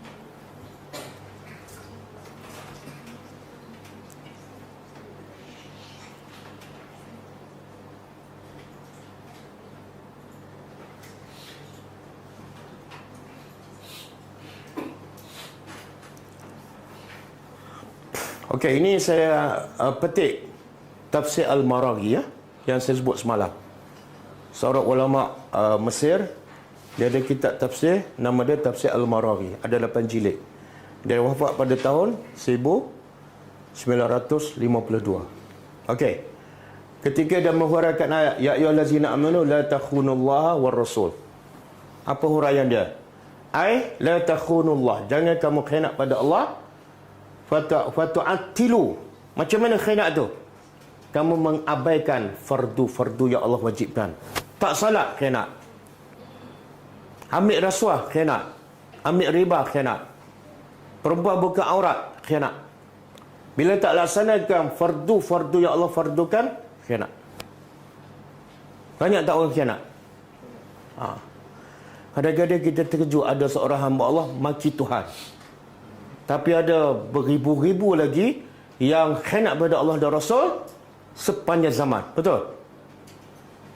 Okey, ini saya petik Tafsir Al-Maraghi ya, yang saya sebut semalam. Seorang ulama Mesir, dia ada kitab tafsir, nama dia Tafsir Al-Maraghi, ada 8 jilid. Dia wafat pada tahun 1952. Okey. Ketika dia menghuraikan ayat ya ayyuhallazina amanu la takhunullaha war rasul. Apa huraian dia? Ai la takhunullah, jangan kamu khianat pada Allah. Fatu'attilu. Macam mana khianat tu? Kamu mengabaikan fardu-fardu yang Allah wajibkan. Tak salat, khianat. Ambil rasuah, khianat. Ambil riba, khianat. Perempuan buka aurat, khianat. Bila tak laksanakan fardu-fardu yang Allah fardukan, khianat. Banyak tak orang khianat? Kadang-kadang kita terkejut, ada seorang hamba Allah maki Tuhan. Tapi ada beribu-ribu lagi yang khianat pada Allah dan Rasul sepanjang zaman. Betul?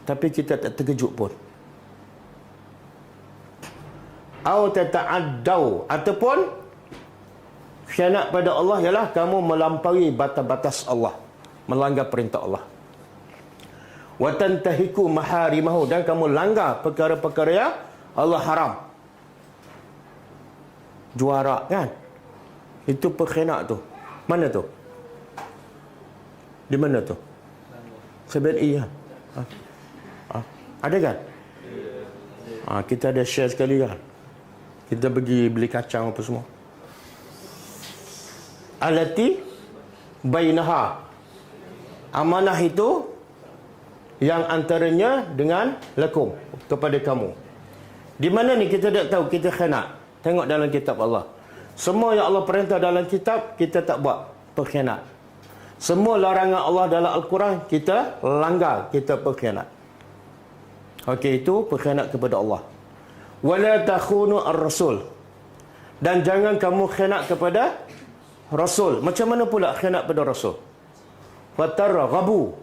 Tapi kita tak terkejut pun. Au tata'addau, ataupun khianat pada Allah ialah kamu melampaui batas-batas Allah, melanggar perintah Allah. Wa tantahiku maharimahu, dan kamu langgar perkara-perkara yang Allah haram. Juara kan? Itu pengkhianat tu. Mana tu? Di mana tu? CBNI ya. Ada kan? Kita ada share sekali kan? Kita pergi beli kacang apa semua. Alati bainaha, amanah itu yang antaranya dengan lakum, kepada kamu. Di mana ni kita tak tahu kita khianat? Tengok dalam kitab Allah. Semua yang Allah perintah dalam kitab, kita tak buat, pengkhianat. Semua larangan Allah dalam Al-Quran, kita langgar, kita pengkhianat. Okey, itu pengkhianat kepada Allah. Wala takhunu ar-rasul, dan jangan kamu khianat kepada Rasul. Macam mana pula khianat pada Rasul? Fatarghabu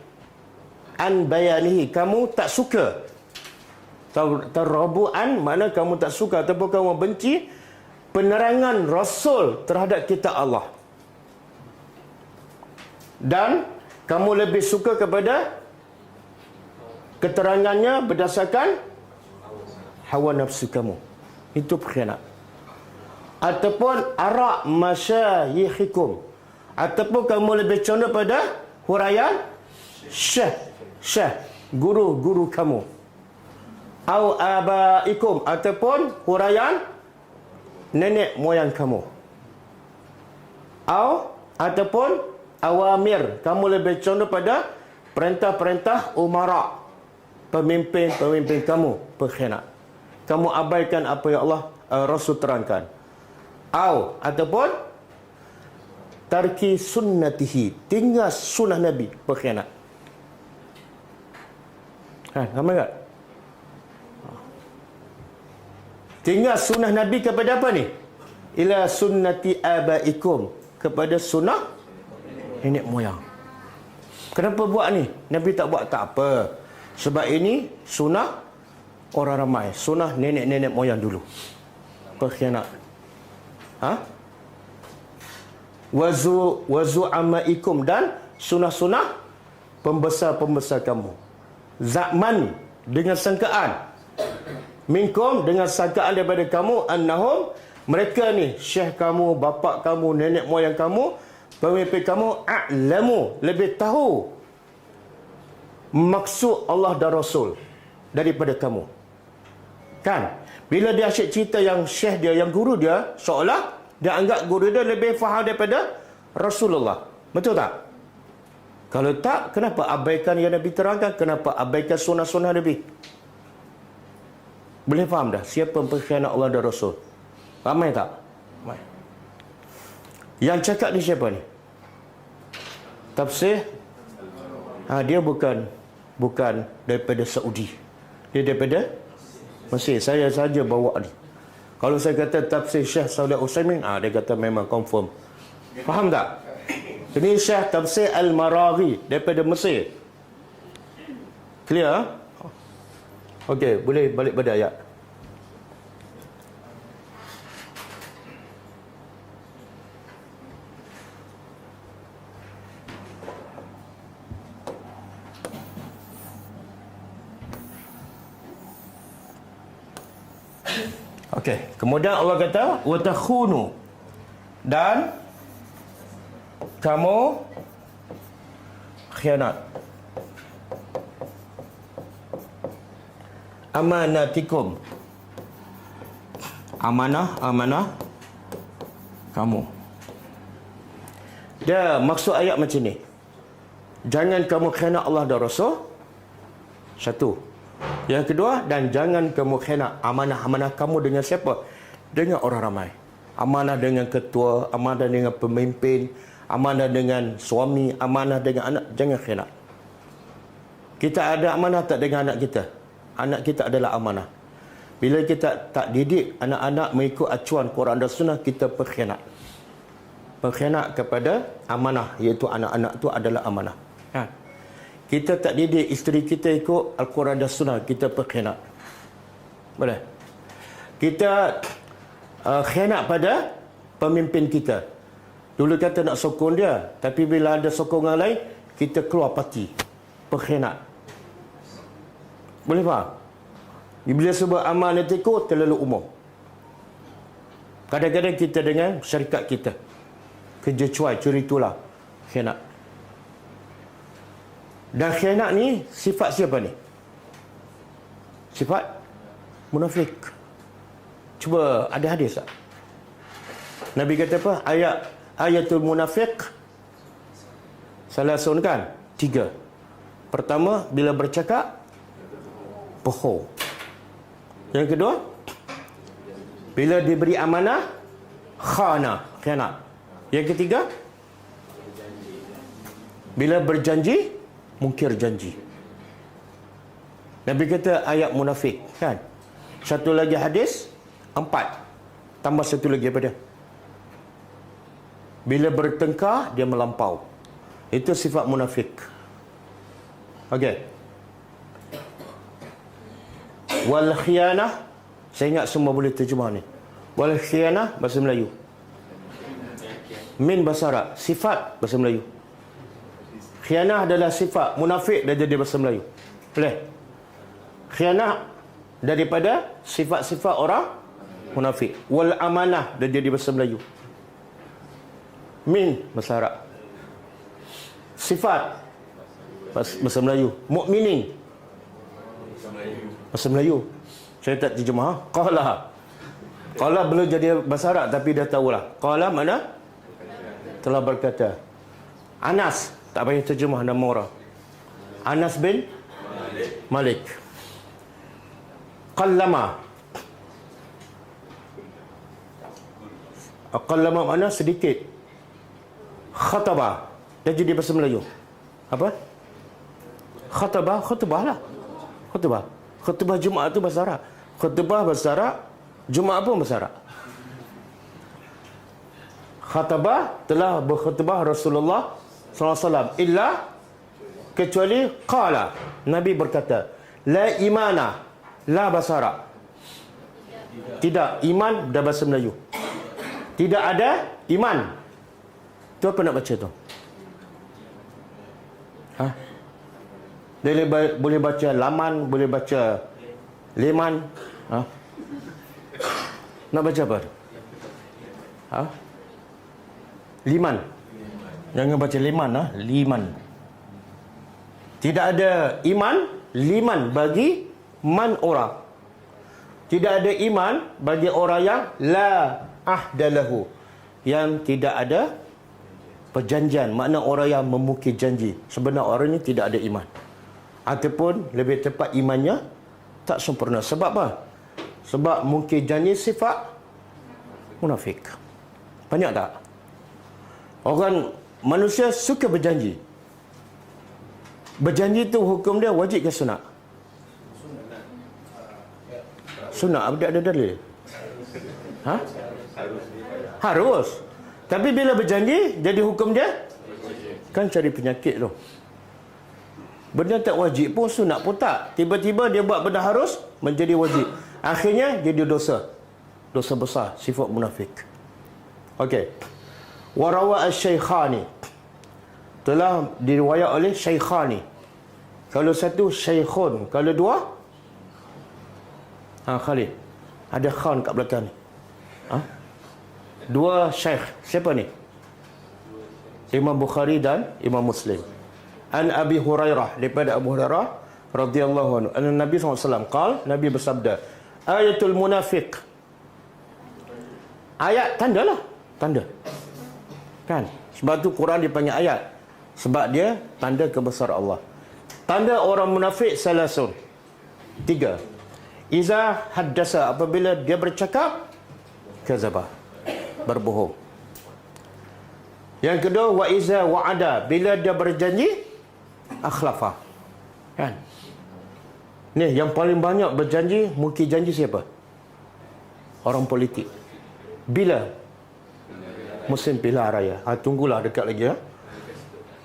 an bayanihi, kamu tak suka. Targhabu an, mana kamu tak suka ataupun kamu benci penerangan Rasul terhadap kitab Allah. Dan kamu lebih suka kepada keterangannya berdasarkan hawa nafsu kamu. Itu pengkhianat. Ataupun arak masyayikhikum, ataupun kamu lebih condong pada huraian syekh, guru kamu. Au abaikum, ataupun huraian nenek moyang kamu. Ataupun awamir, kamu lebih condong pada perintah-perintah umara, pemimpin kamu berkhianat. Kamu abaikan apa yang Allah Rasul terangkan. Ataupun tarki sunnatihi, tinggal sunnah Nabi, berkhianat. Ramai tak? Tinggal sunnah Nabi kepada apa ni? Ila sunnati abaikum, kepada sunnah nenek moyang. Kenapa buat ni? Nabi tak buat, tak apa. Sebab ini sunnah orang ramai, sunnah nenek-nenek moyang dulu. Berkhianat. Wazu amaikum, dan sunnah-sunnah pembesar-pembesar kamu. Zaman, dengan sangkaan. Minkum, dengan sangkaan daripada kamu. Annahum, mereka ni, syekh kamu, bapa kamu, nenek moyang kamu, pemimpin kamu, a'lamu, lebih tahu maksud Allah dan Rasul daripada kamu. Kan? Bila dia asyik cerita yang syekh dia, yang guru dia, seolah dia anggap guru dia lebih faham daripada Rasulullah. Betul tak? Kalau tak, kenapa abaikan yang Nabi terangkan? Kenapa abaikan sunnah-sunnah Nabi? Boleh faham dah siapa pengkhianat Allah dan Rasul? Ramai tak? Ramai. Yang cakap ni siapa ni? Tafsir? Dia bukan daripada Saudi. Dia daripada Mesir. Saya saja bawa ni. Kalau saya kata tafsir Syekh Saleh Utsaimin, dia kata memang confirm. Faham tak? Ini Syekh Tafsir Al-Maraghi daripada Mesir. Clear? Okey, boleh balik pada ayat. Okey, kemudian Allah kata wa takhunu, dan kamu khianat amanatikum, amanah kamu. Dia maksud ayat macam ni, jangan kamu khianat Allah dan Rasul. Satu. Yang kedua, dan jangan kamu khianat amanah-amanah kamu dengan siapa? Dengan orang ramai. Amanah dengan ketua, amanah dengan pemimpin, amanah dengan suami, amanah dengan anak. Jangan khianat. Kita ada amanah tak dengan anak kita? Anak kita adalah amanah. Bila kita tak didik anak-anak mengikut acuan Quran dan Sunnah, kita berkhianat. Berkhianat kepada amanah, iaitu anak-anak itu adalah amanah. Kita tak didik isteri kita ikut Al-Quran dan Sunnah, kita berkhianat. Boleh? Kita khianat pada pemimpin kita. Dulu kata nak sokong dia, tapi bila ada sokongan lain, kita keluar parti. Berkhianat. Boleh faham? Bila sebut amanatiku, terlalu umum. Kadang-kadang kita dengan syarikat kita, kerja cuai, curi tular, khianat. Dan khianat ni sifat siapa ni? Sifat munafik. Cuba ada hadis tak? Nabi kata apa? Ayatul munafiq salasun, kan? 3. Pertama, bila bercakap bohong. Yang kedua, bila diberi amanah khana, khianat. Yang ketiga, bila berjanji mungkir janji. Nabi kata ayat munafik, kan? Satu lagi hadis 4. Tambah satu lagi apa dia? Bila bertengkar dia melampau. Itu sifat munafik. Okey. Wal khianah, saya ingat semua boleh terjemah ni. Wal khianah bahasa Melayu. Min bahasa Arab, sifat bahasa Melayu. Khianah adalah sifat, munafik dah jadi bahasa Melayu. Boleh? Khianah daripada sifat-sifat orang munafik. Wal amanah dah jadi bahasa Melayu. Min bahasa Arab. Sifat bahasa Melayu. Mukminin bahasa Melayu. Saya tak terjemah. Qala belum jadi bahasa Arab tapi dah tahulah. Qala mana? Telah berkata. Anas, tak payah terjemah nama orang. Anas bin Malik. Qallama mana sedikit. Khataba. Dia jadi bahasa Melayu. Apa? Khutbah lah. Khutbah Jumaat tu bahasa Arab. Khutbah bahasa Arab, Jumaat pun bahasa Arab. Khataba telah berkhutbah Rasulullah SAW illa kecuali qala. Nabi berkata, la imana, la bahasa Arab. Tidak, iman dah bahasa Melayu. Tidak ada iman. Tu apa nak baca tu? Dia boleh baca laman, boleh baca leman. Nak baca apa? Liman. Jangan baca leman. Liman. Tidak ada iman, liman bagi man orang. Tidak ada iman bagi orang yang la ahdalahu, yang tidak ada perjanjian. Makna orang yang memukir janji. Sebenarnya orang ini tidak ada iman. Ataupun lebih tepat imannya tak sempurna. Sebab apa? Sebab mungkin janji sifat munafik. Banyak tak? Orang manusia suka berjanji. Berjanji tu hukum dia wajib ke sunat? Sunat. Apa ada dalil? Harus. Tapi bila berjanji, jadi hukum dia kan cari penyakit tu. Benda tak wajib pun, sunat pun tak. Tiba-tiba dia buat benda harus, menjadi wajib. Akhirnya jadi dosa. Dosa besar, sifat munafik. Okey. Warawa asy-syaikhani. Telah diriwayat oleh syaikhani. Kalau satu syaikhun, kalau dua Khalid. Ada khan kat belakang ni. Dua syekh. Siapa ni? Imam Bukhari dan Imam Muslim. An Abi Hurairah, daripada Abu Hurairah radhiyallahu anhu, anna Nabi SAW qala, Nabi bersabda, ayatul munafiq. Ayat tanda lah, tanda. Kan? Sebab tu Quran dipanggil ayat. Sebab dia tanda kebesaran Allah. Tanda orang munafik salasun. 3. Iza haddasa, apabila dia bercakap, kazabah, berbohong. Yang kedua, wa iza wa'ada, bila dia berjanji, akhlafa. Kan? Ni yang paling banyak berjanji, mungkin janji siapa? Orang politik. Bila? Musim pilihan raya. Tunggulah dekat lagi.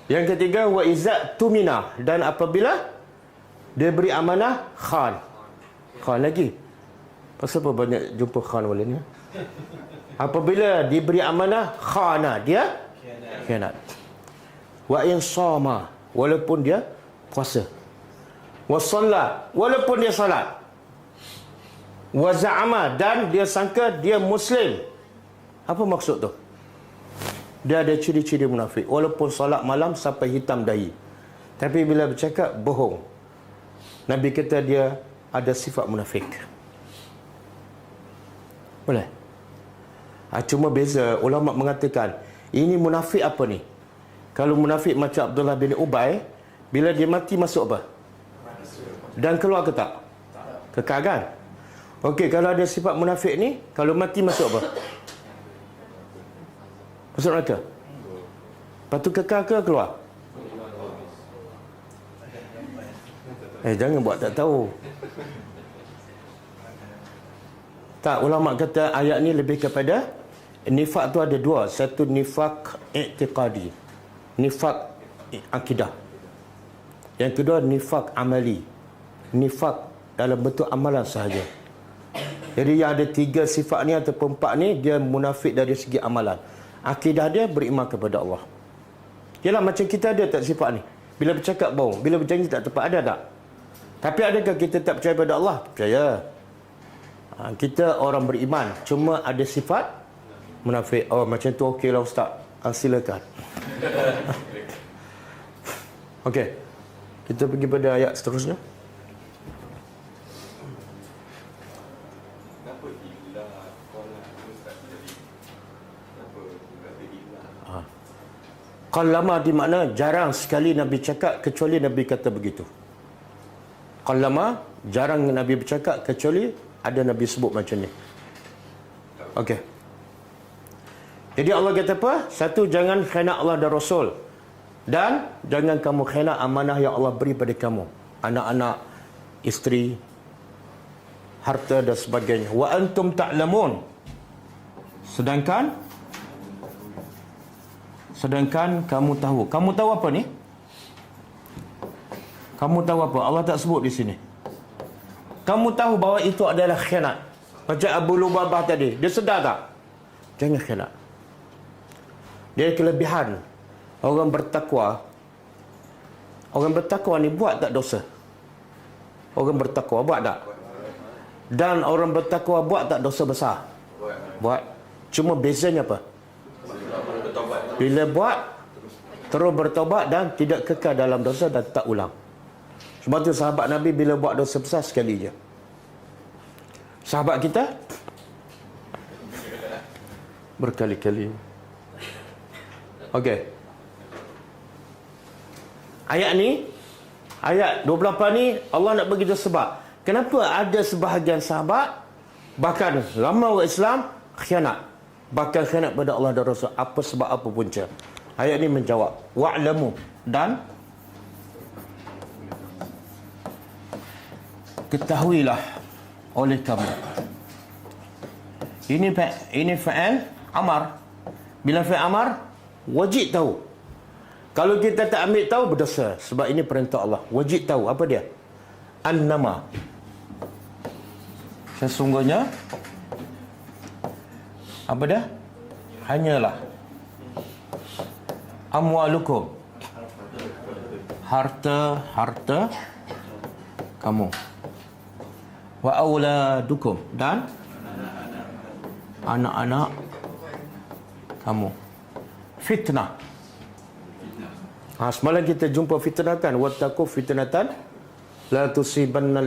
Yang ketiga, wa iza tumina, dan apabila dia beri amanah, khan. Khan lagi. Pasal apa banyak jumpa khan wala ni? Apabila diberi amanah, khana, dia khianat. Wa in sama, walaupun dia puasa. Wa shalla, walaupun dia salat. Wa za'ama, dan dia sangka dia muslim. Apa maksud tu? Dia ada ciri-ciri munafik. Walaupun salat malam sampai hitam dahi, tapi bila bercakap bohong. Nabi kata dia ada sifat munafik. Boleh? Cuma beza, ulama mengatakan ini munafik apa ni? Kalau munafik macam Abdullah bin Ubay, bila dia mati masuk apa? Dan keluar ke tak? Kekal kan? Okey, kalau ada sifat munafik ni, kalau mati masuk apa? Masuk neraka. Lepas tu kekal ke keluar? Jangan buat tak tahu. Tak, ulama kata ayat ni lebih kepada nifak tu ada dua. Satu nifak i'tiqadi, nifak akidah. Yang kedua nifak amali, nifak dalam bentuk amalan sahaja. Jadi yang ada 3 sifat ni ataupun 4 ni, dia munafik dari segi amalan. Akidah dia beriman kepada Allah. Yalah, macam kita ada tak sifat ni? Bila bercakap bohong, bila berjanji tak tepat, ada tak? Tapi adakah kita tak percaya pada Allah? Percaya. Kita orang beriman, cuma ada sifat munafik. Oh, macam tu okeylah ustaz. Silakan. Okey. Kita pergi pada ayat seterusnya. Qallama di makna jarang sekali Nabi cakap kecuali Nabi kata begitu. Qallama jarang Nabi bercakap kecuali ada Nabi sebut macam ni. Okey. Jadi Allah kata apa? Satu, jangan khianat Allah dan Rasul. Dan jangan kamu khianat amanah yang Allah beri pada kamu. Anak-anak, isteri, harta dan sebagainya. Wa antum ta'lamun. Sedangkan kamu tahu. Kamu tahu apa ni? Kamu tahu apa? Allah tak sebut di sini. Kamu tahu bahawa itu adalah khianat. Macam Abu Lubabah tadi. Dia sedar tak? Jangan khianat. Dia kelebihan. Orang bertakwa. Orang bertakwa ni buat tak dosa? Orang bertakwa buat tak? Dan orang bertakwa buat tak dosa besar? Buat. Cuma bezanya apa? Bila buat, terus bertobat dan tidak kekal dalam dosa dan tak ulang. Sebab tu sahabat Nabi bila buat dosa besar sekali je. Sahabat kita berkali-kali. Okey. Ayat ni, ayat 28 ni Allah nak beritahu sebab. Kenapa ada sebahagian sahabat bahkan lama orang Islam khianat. Bahkan khianat pada Allah dan Rasul. Apa sebab, apa punca? Ayat ni menjawab. Wa'lamu. Dan ketahuilah oleh kamu. Ini fa'al amar. Bila fa'al amar, wajib tahu. Kalau kita tak ambil tahu, berdosa. Sebab ini perintah Allah. Wajib tahu. Apa dia? Annama. Sesungguhnya apa dia? Hanyalah amwalukum, harta kamu, wa auladukum, dan anak-anak kamu. Fitnah. Semalam kita jumpa fitnah kan, wattaqu fitnatan la tusibanna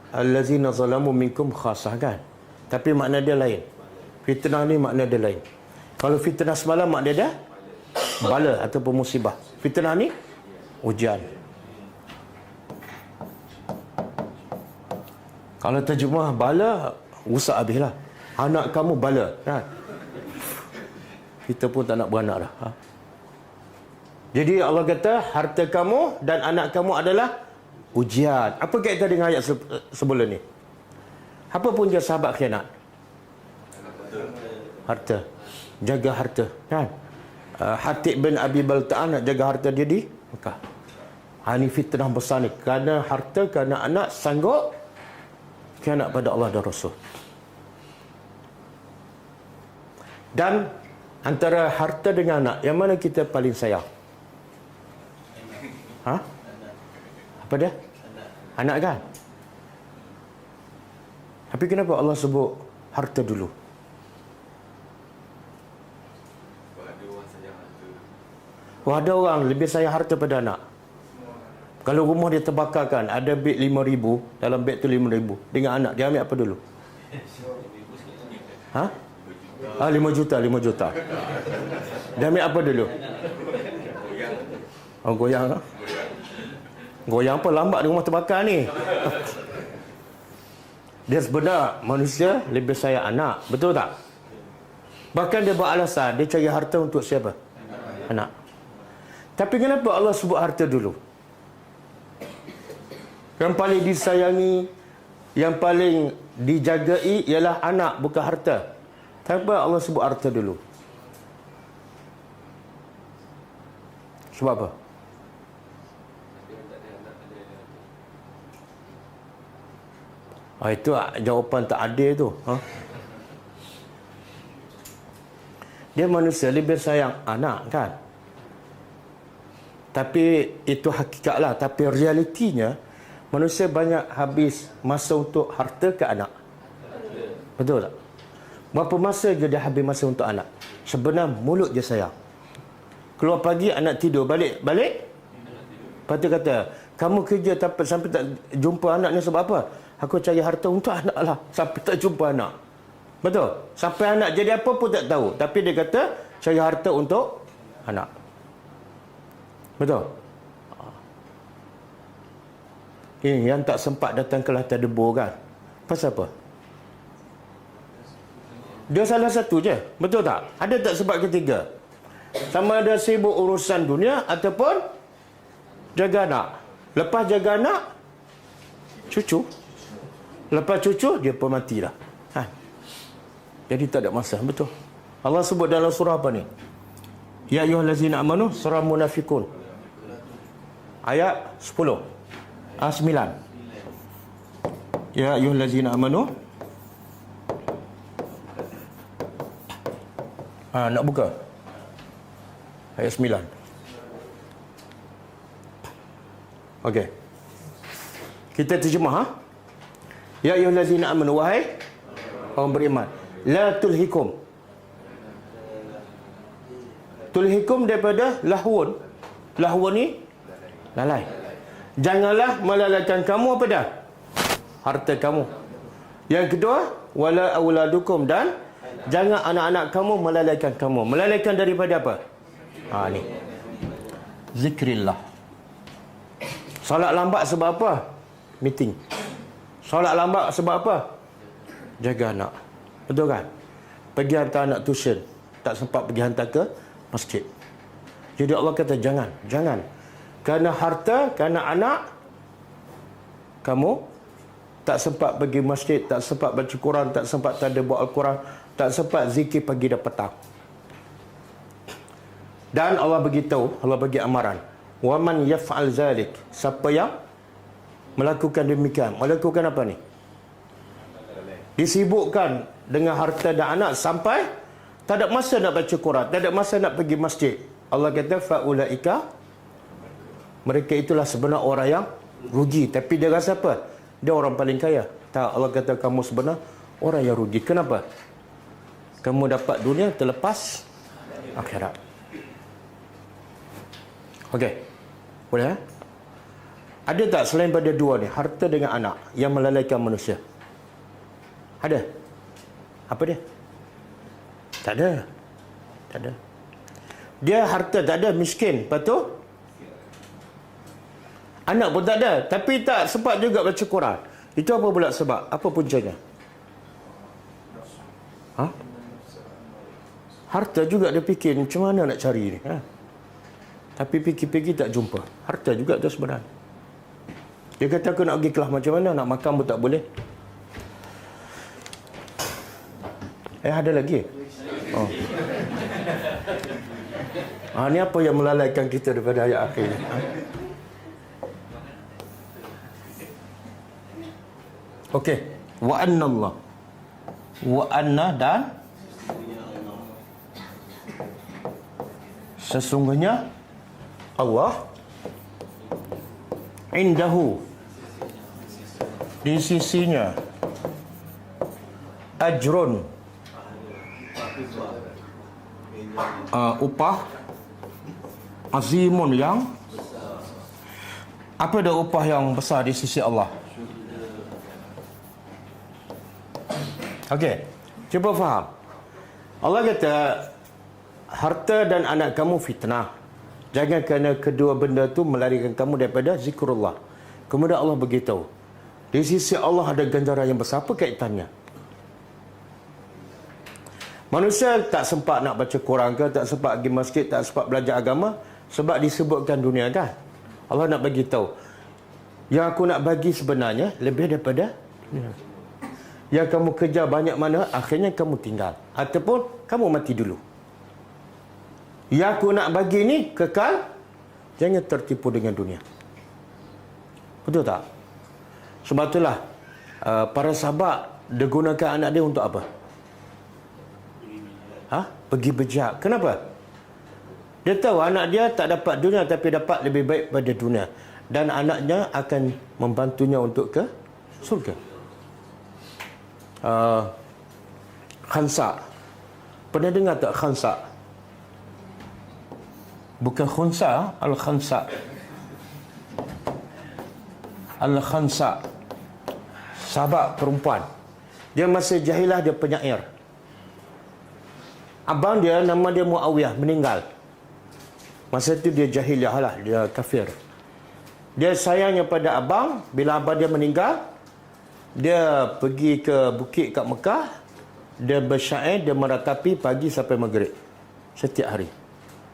allazina zalamu minkum khassah kan. Tapi makna dia lain. Fitnah ni makna dia lain. Kalau fitnah semalam makna dia bala ataupun musibah. Fitnah ni ujian. Kalau terjemah bala, rusak habislah. Anak kamu bala kan. Kita pun tak nak beranak dah. Jadi Allah kata harta kamu dan anak kamu adalah ujian. Apa kaitan dengan ayat sebelum ni? Apa punca sahabat khianat? Harta. Jaga harta kan. Hatib bin Abi Balta'ah nak jaga harta dia di Mekah. Ini fitnah besar ni. Kerana harta, kerana anak sanggup khianat pada Allah dan Rasul. Dan antara harta dengan anak, yang mana kita paling sayang? Apa dia? Anak kan? Tapi kenapa Allah sebut harta dulu? Wah, ada orang lebih sayang harta pada anak. Kalau rumah dia terbakar kan, ada beg 5,000, dalam beg tu 5,000. Dengan anak, dia ambil apa dulu? 5 juta. Dia ambil apa dulu? Goyang. Goyang apa? Lambat di rumah terbakar ni. Dia sebenar manusia lebih sayang anak. Betul tak? Bahkan dia buat alasan, dia cari harta untuk siapa? Anak. Tapi kenapa Allah sebut harta dulu? Yang paling disayangi, yang paling dijagai ialah anak, bukan harta. Kenapa Allah sebut harta dulu? Sebab apa? Itu jawapan tak adil tu. Dia manusia lebih sayang anak kan. Tapi itu hakikat lah. Tapi realitinya manusia banyak habis masa untuk harta ke anak. Betul tak? Berapa masa je dia habis masa untuk anak? Sebenarnya mulut je sayang. Keluar pagi anak tidur, balik Lepas tu kata, kamu kerja tapi sampai tak jumpa anak ni sebab apa? Aku cari harta untuk anak lah. Sampai tak jumpa anak. Betul? Sampai anak jadi apa pun tak tahu. Tapi dia kata, cari harta untuk anak. Betul? Ini yang tak sempat datang ke latar debu kan? Pasal apa? Dia salah satu je. Betul tak? Ada tak sebab ketiga? Sama ada sibuk urusan dunia ataupun jaga anak. Lepas jaga anak, cucu. Lepas cucu, dia pun mati dah. Ha. Jadi tak ada masa. Betul. Allah sebut dalam surah apa ni? Ya ayyuhallazina amanu, surah Munafikun. Ayat 10. 9. Ya ayyuhallazina amanu. Nak buka. Ayat 9. Okey. Kita terjemah. Ya ayyuhallazina amanu, wahai orang beriman, la tulhikum. Tulhikum daripada lahwun. Lahwun ni lalai. Janganlah melalaikan kamu apa dah? Harta kamu. Yang kedua, wala auladukum, dan jangan anak-anak kamu melalaikan kamu. Melalaikan daripada apa? Ni. Zikrillah. Solat lambat sebab apa? Meeting. Solat lambat sebab apa? Jaga anak. Betul kan? Pergi hantar anak tuition. Tak sempat pergi hantar ke masjid. Jadi Allah kata jangan. Kerana harta, kerana anak, kamu tak sempat pergi masjid, tak sempat baca Quran, tak sempat tadabbur Al-Quran, tak sempat zikir pagi dan petang. Dan Allah beritahu, Allah bagi amaran, wa man yaf'al zalik, siapa yang melakukan demikian, melakukan apa ni? Disibukkan dengan harta dan anak sampai tak ada masa nak baca Quran, tak ada masa nak pergi masjid. Allah kata faulaika, mereka itulah sebenar orang yang rugi. Tapi dia rasa apa? Dia orang paling kaya. Tak, Allah kata kamu sebenar orang yang rugi. Kenapa? Kamu dapat dunia terlepas akhirat. Okey. Boleh? Ada tak selain pada dua ni, harta dengan anak, yang melalaikan manusia? Ada? Apa dia? Tak ada. Tak ada. Dia harta tak ada, miskin. Lepas tu anak pun tak ada, tapi tak sempat juga baca Quran. Itu apa pula sebab? Apa puncanya? Harta juga dia fikir, macam mana nak cari ni? Tapi fikir-fikir tak jumpa. Harta juga tu sebenarnya. Dia kata aku nak pergi kelas, macam mana nak makan pun tak boleh. Ada lagi? Ni apa yang melalaikan kita daripada ayat akhir ni? Okey. Wa anna Allah. Wa anna, dan sesungguhnya Allah indahu, di sisinya, ajrun, upah azimun, yang apa dah upah yang besar di sisi Allah. Okey, cuba faham. Allah kata harta dan anak kamu fitnah. Jangan kerana kedua benda tu melarikan kamu daripada zikrullah. Kemudian Allah beritahu, di sisi Allah ada ganjaran yang besar. Apa kaitannya? Manusia tak sempat nak baca Quran ke, tak sempat pergi masjid, tak sempat belajar agama sebab disebutkan dunia kan. Allah nak bagi tahu, yang aku nak bagi sebenarnya lebih daripada dunia. Yang kamu kejar banyak mana, akhirnya kamu tinggal ataupun kamu mati dulu. Yang aku nak bagi ni kekal, jangan tertipu dengan dunia. Betul tak? Sebab itulah para sahabat dia gunakan anak dia untuk apa? Pergi berjihad. Kenapa? Dia tahu anak dia tak dapat dunia, tapi dapat lebih baik pada dunia, dan anaknya akan membantunya untuk ke surga. Khansa. Pernah dengar tak khansa? Bukan khunsa, al-khansa. Al-Khansa, sahabat perempuan. Dia masa jahilah, dia penyair. Abang dia, nama dia Muawiyah, meninggal. Masa itu dia jahiliah lah, dia kafir. Dia sayangnya pada abang. Bila abang dia meninggal, dia pergi ke bukit kat Mekah. Dia bersyair, dia meratapi pagi sampai maghrib setiap hari.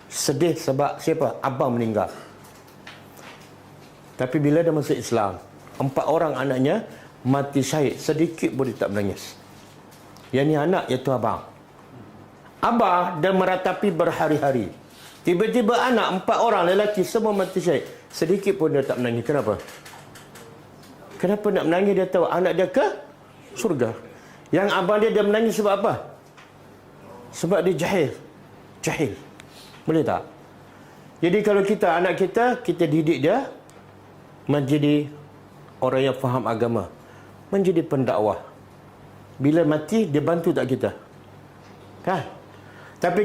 Sedih sebab siapa? Abang meninggal. Tapi bila dia masuk Islam, 4 orang anaknya mati syahid. Sedikit pun dia tak menangis. Yang ni anak, iaitu abang. Abang dia meratapi berhari-hari. Tiba-tiba anak 4 orang lelaki semua mati syahid. Sedikit pun dia tak menangis. Kenapa? Kenapa nak menangis? Dia tahu anak dia ke surga. Yang abang dia menangis sebab apa? Sebab dia jahil. Jahil. Boleh tak? Jadi kalau kita, anak kita didik dia menjadi orang yang faham agama, menjadi pendakwah. Bila mati, dia bantu tak kita? Kan? Tapi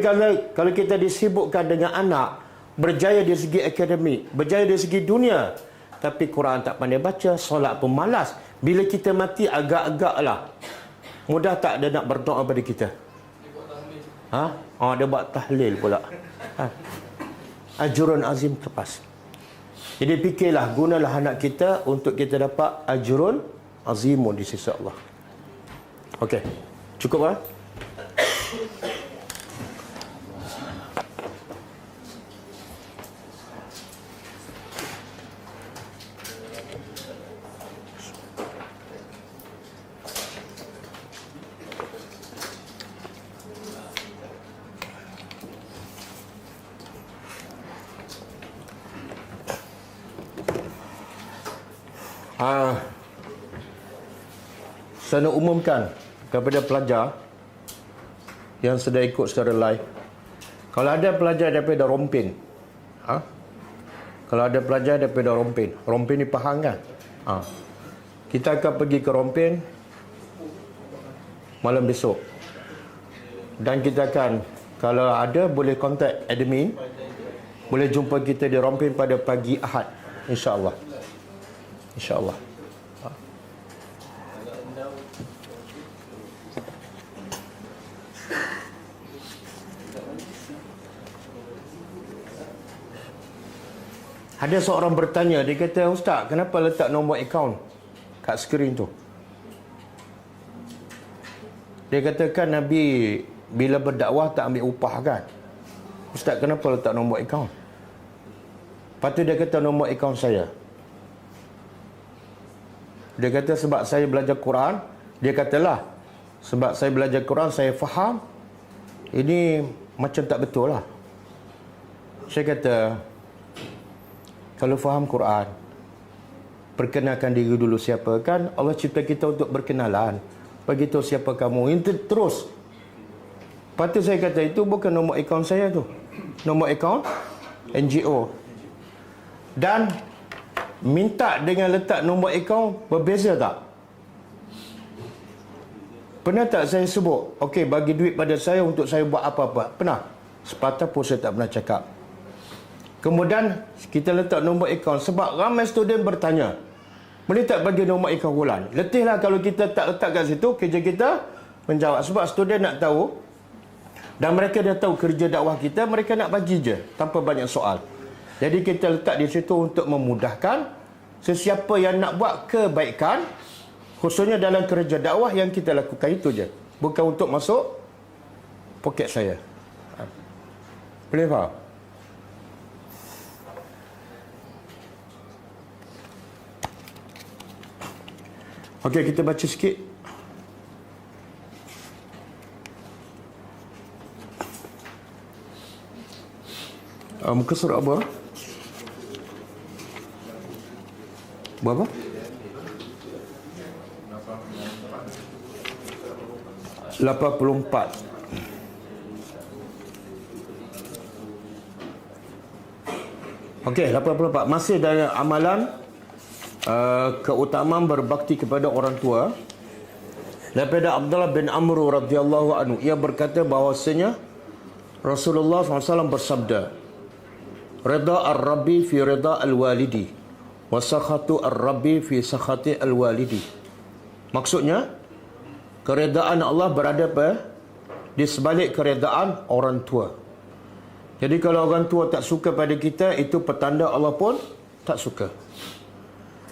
kalau kita disibukkan dengan anak berjaya dari segi akademik, berjaya dari segi dunia, tapi Quran tak pandai baca, solat pun malas, bila kita mati agak-agaklah mudah tak dia nak berdoa pada kita? Dia buat tahlil pula. Ajrun azim lepas. Jadi fikirlah, gunalah anak kita untuk kita dapat ajrun azimun di sisi Allah. Okey. Cukup ah? Saya nak umumkan kepada pelajar yang sedang ikut secara live. Kalau ada pelajar daripada Rompin, kalau ada pelajar daripada Rompin, Rompin ni Pahang kan? Kita akan pergi ke Rompin malam besok. Dan kita akan, kalau ada boleh kontak admin, boleh jumpa kita di Rompin pada pagi Ahad, insya-Allah. InsyaAllah. Ada seorang bertanya, dia kata, Ustaz, kenapa letak nombor akaun kat skrin tu? Dia katakan Nabi bila berdakwah tak ambil upah kan? Ustaz, kenapa letak nombor akaun? Lepas tu dia kata nombor akaun saya. Dia kata sebab saya belajar Quran. Dia katalah, sebab saya belajar Quran, saya faham ini macam tak betul lah. Saya kata, kalau faham Quran, perkenalkan diri dulu siapa. Kan Allah cipta kita untuk berkenalan. Beritahu siapa kamu. Itu terus. Lepas tu saya kata, itu bukan nombor akaun saya tu. Nombor akaun NGO. Dan minta dengan letak nombor akaun berbeza tak? Pernah tak saya sebut, okey, bagi duit pada saya untuk saya buat apa-apa? Pernah? Sepatah pun saya tak pernah cakap. Kemudian kita letak nombor akaun sebab ramai student bertanya, boleh tak bagi nombor akaun bulan? Letihlah kalau kita tak letak kat situ, kerja kita menjawab. Sebab student nak tahu dan mereka dah tahu kerja dakwah kita, mereka nak bagi je tanpa banyak soal. Jadi kita letak di situ untuk memudahkan sesiapa yang nak buat kebaikan, khususnya dalam kerja dakwah yang kita lakukan itu je. Bukan untuk masuk poket saya. Boleh faham? Okey, kita baca sikit. Muka surat apa? Berapa? $84. Okey, 84. Masih dari amalan keutamaan berbakti kepada orang tua. Daripada Abdullah bin Amr radhiyallahu anhu, ia berkata bahawasanya Rasulullah SAW bersabda, "Rida ar-rabbi fi rida al-walidi, Wa sakhatu ar-rabbi fi sakhati al-walidi. Maksudnya, keredaan Allah berada di sebalik keredaan orang tua. Jadi kalau orang tua tak suka pada kita, itu petanda Allah pun tak suka.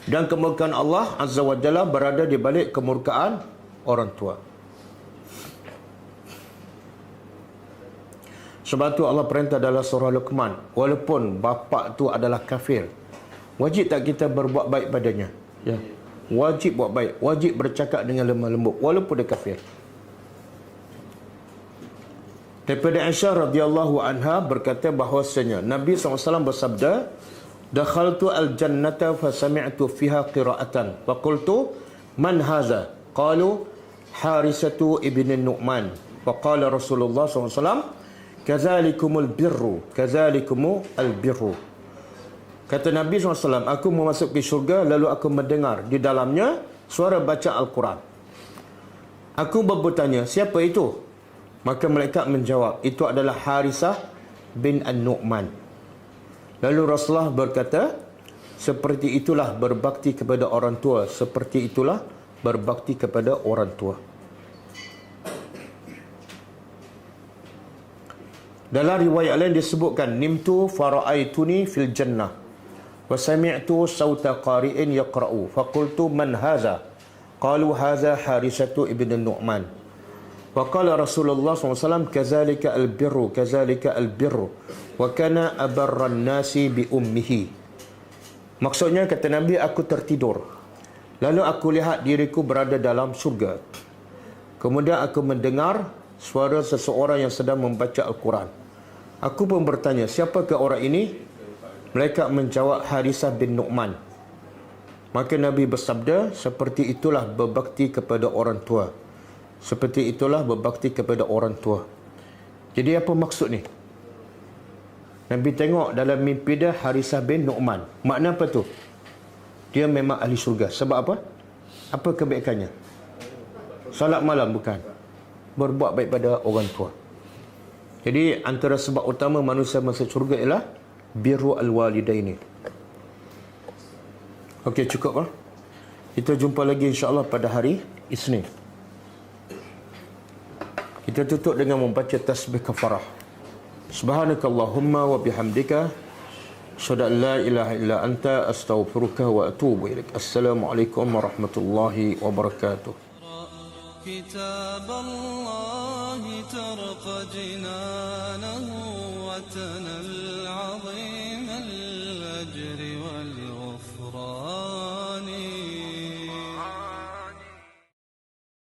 Dan kemurkaan Allah Azza wa Jalla berada di balik kemurkaan orang tua. Sebab tu Allah perintah dalam surah Luqman, walaupun bapa tu adalah kafir, wajib tak kita berbuat baik padanya? Ya. Wajib buat baik, wajib bercakap dengan lemah lembut walaupun dia kafir. Daripada Aisyah radhiyallahu anha berkata bahawasanya Nabi SAW bersabda, "Dakhaltu al-jannata fa sami'tu fiha qira'atan wa qultu man hadha?" Qalu Harisatu ibn Nu'man. Wa qala Rasulullah SAW, "Kadzalikumul birru, kadzalikumul birru." Kata Nabi SAW, aku memasuki syurga lalu aku mendengar di dalamnya suara baca Al-Quran. Aku bertanya, siapa itu? Maka malaikat menjawab, itu adalah Harisah bin An-Nu'man. Lalu Rasulullah berkata, seperti itulah berbakti kepada orang tua. Seperti itulah berbakti kepada orang tua. Dalam riwayat lain disebutkan, nimtu fara'aituni fil jannah wa sami'tu sawta qari'in yaqra'u faqultu man hadha? Qalu hadha Harisatu ibn Nu'man. Wa qala Rasulullah SAW, kazalika al-birru, kazalika al-birru wa kana abarran nasi bi ummihi. Maksudnya, kata Nabi, aku tertidur. Lalu aku lihat diriku berada dalam surga. Kemudian aku mendengar suara seseorang yang sedang membaca Al-Quran. Aku pun bertanya, siapakah orang ini? Mereka menjawab, Harisah bin Nu'man. Maka Nabi bersabda, seperti itulah berbakti kepada orang tua. Seperti itulah berbakti kepada orang tua. Jadi apa maksud ni? Nabi tengok dalam mimpi dia Harisah bin Nu'man. Makna apa tu? Dia memang ahli syurga. Sebab apa? Apa kebaikannya? Salat malam bukan? Berbuat baik pada orang tua. Jadi antara sebab utama manusia masuk syurga ialah birru al-walidaini. Okey, cukup lah. Kita jumpa lagi insya-Allah pada hari Isnin. Kita tutup dengan membaca tasbih kafarah. Subhanakallahumma wa bihamdika asyhadu an la ilaha illa anta astaghfiruka wa atubu ilaik. Assalamualaikum warahmatullahi wabarakatuh. كتاب الله ترق جنانه وتنل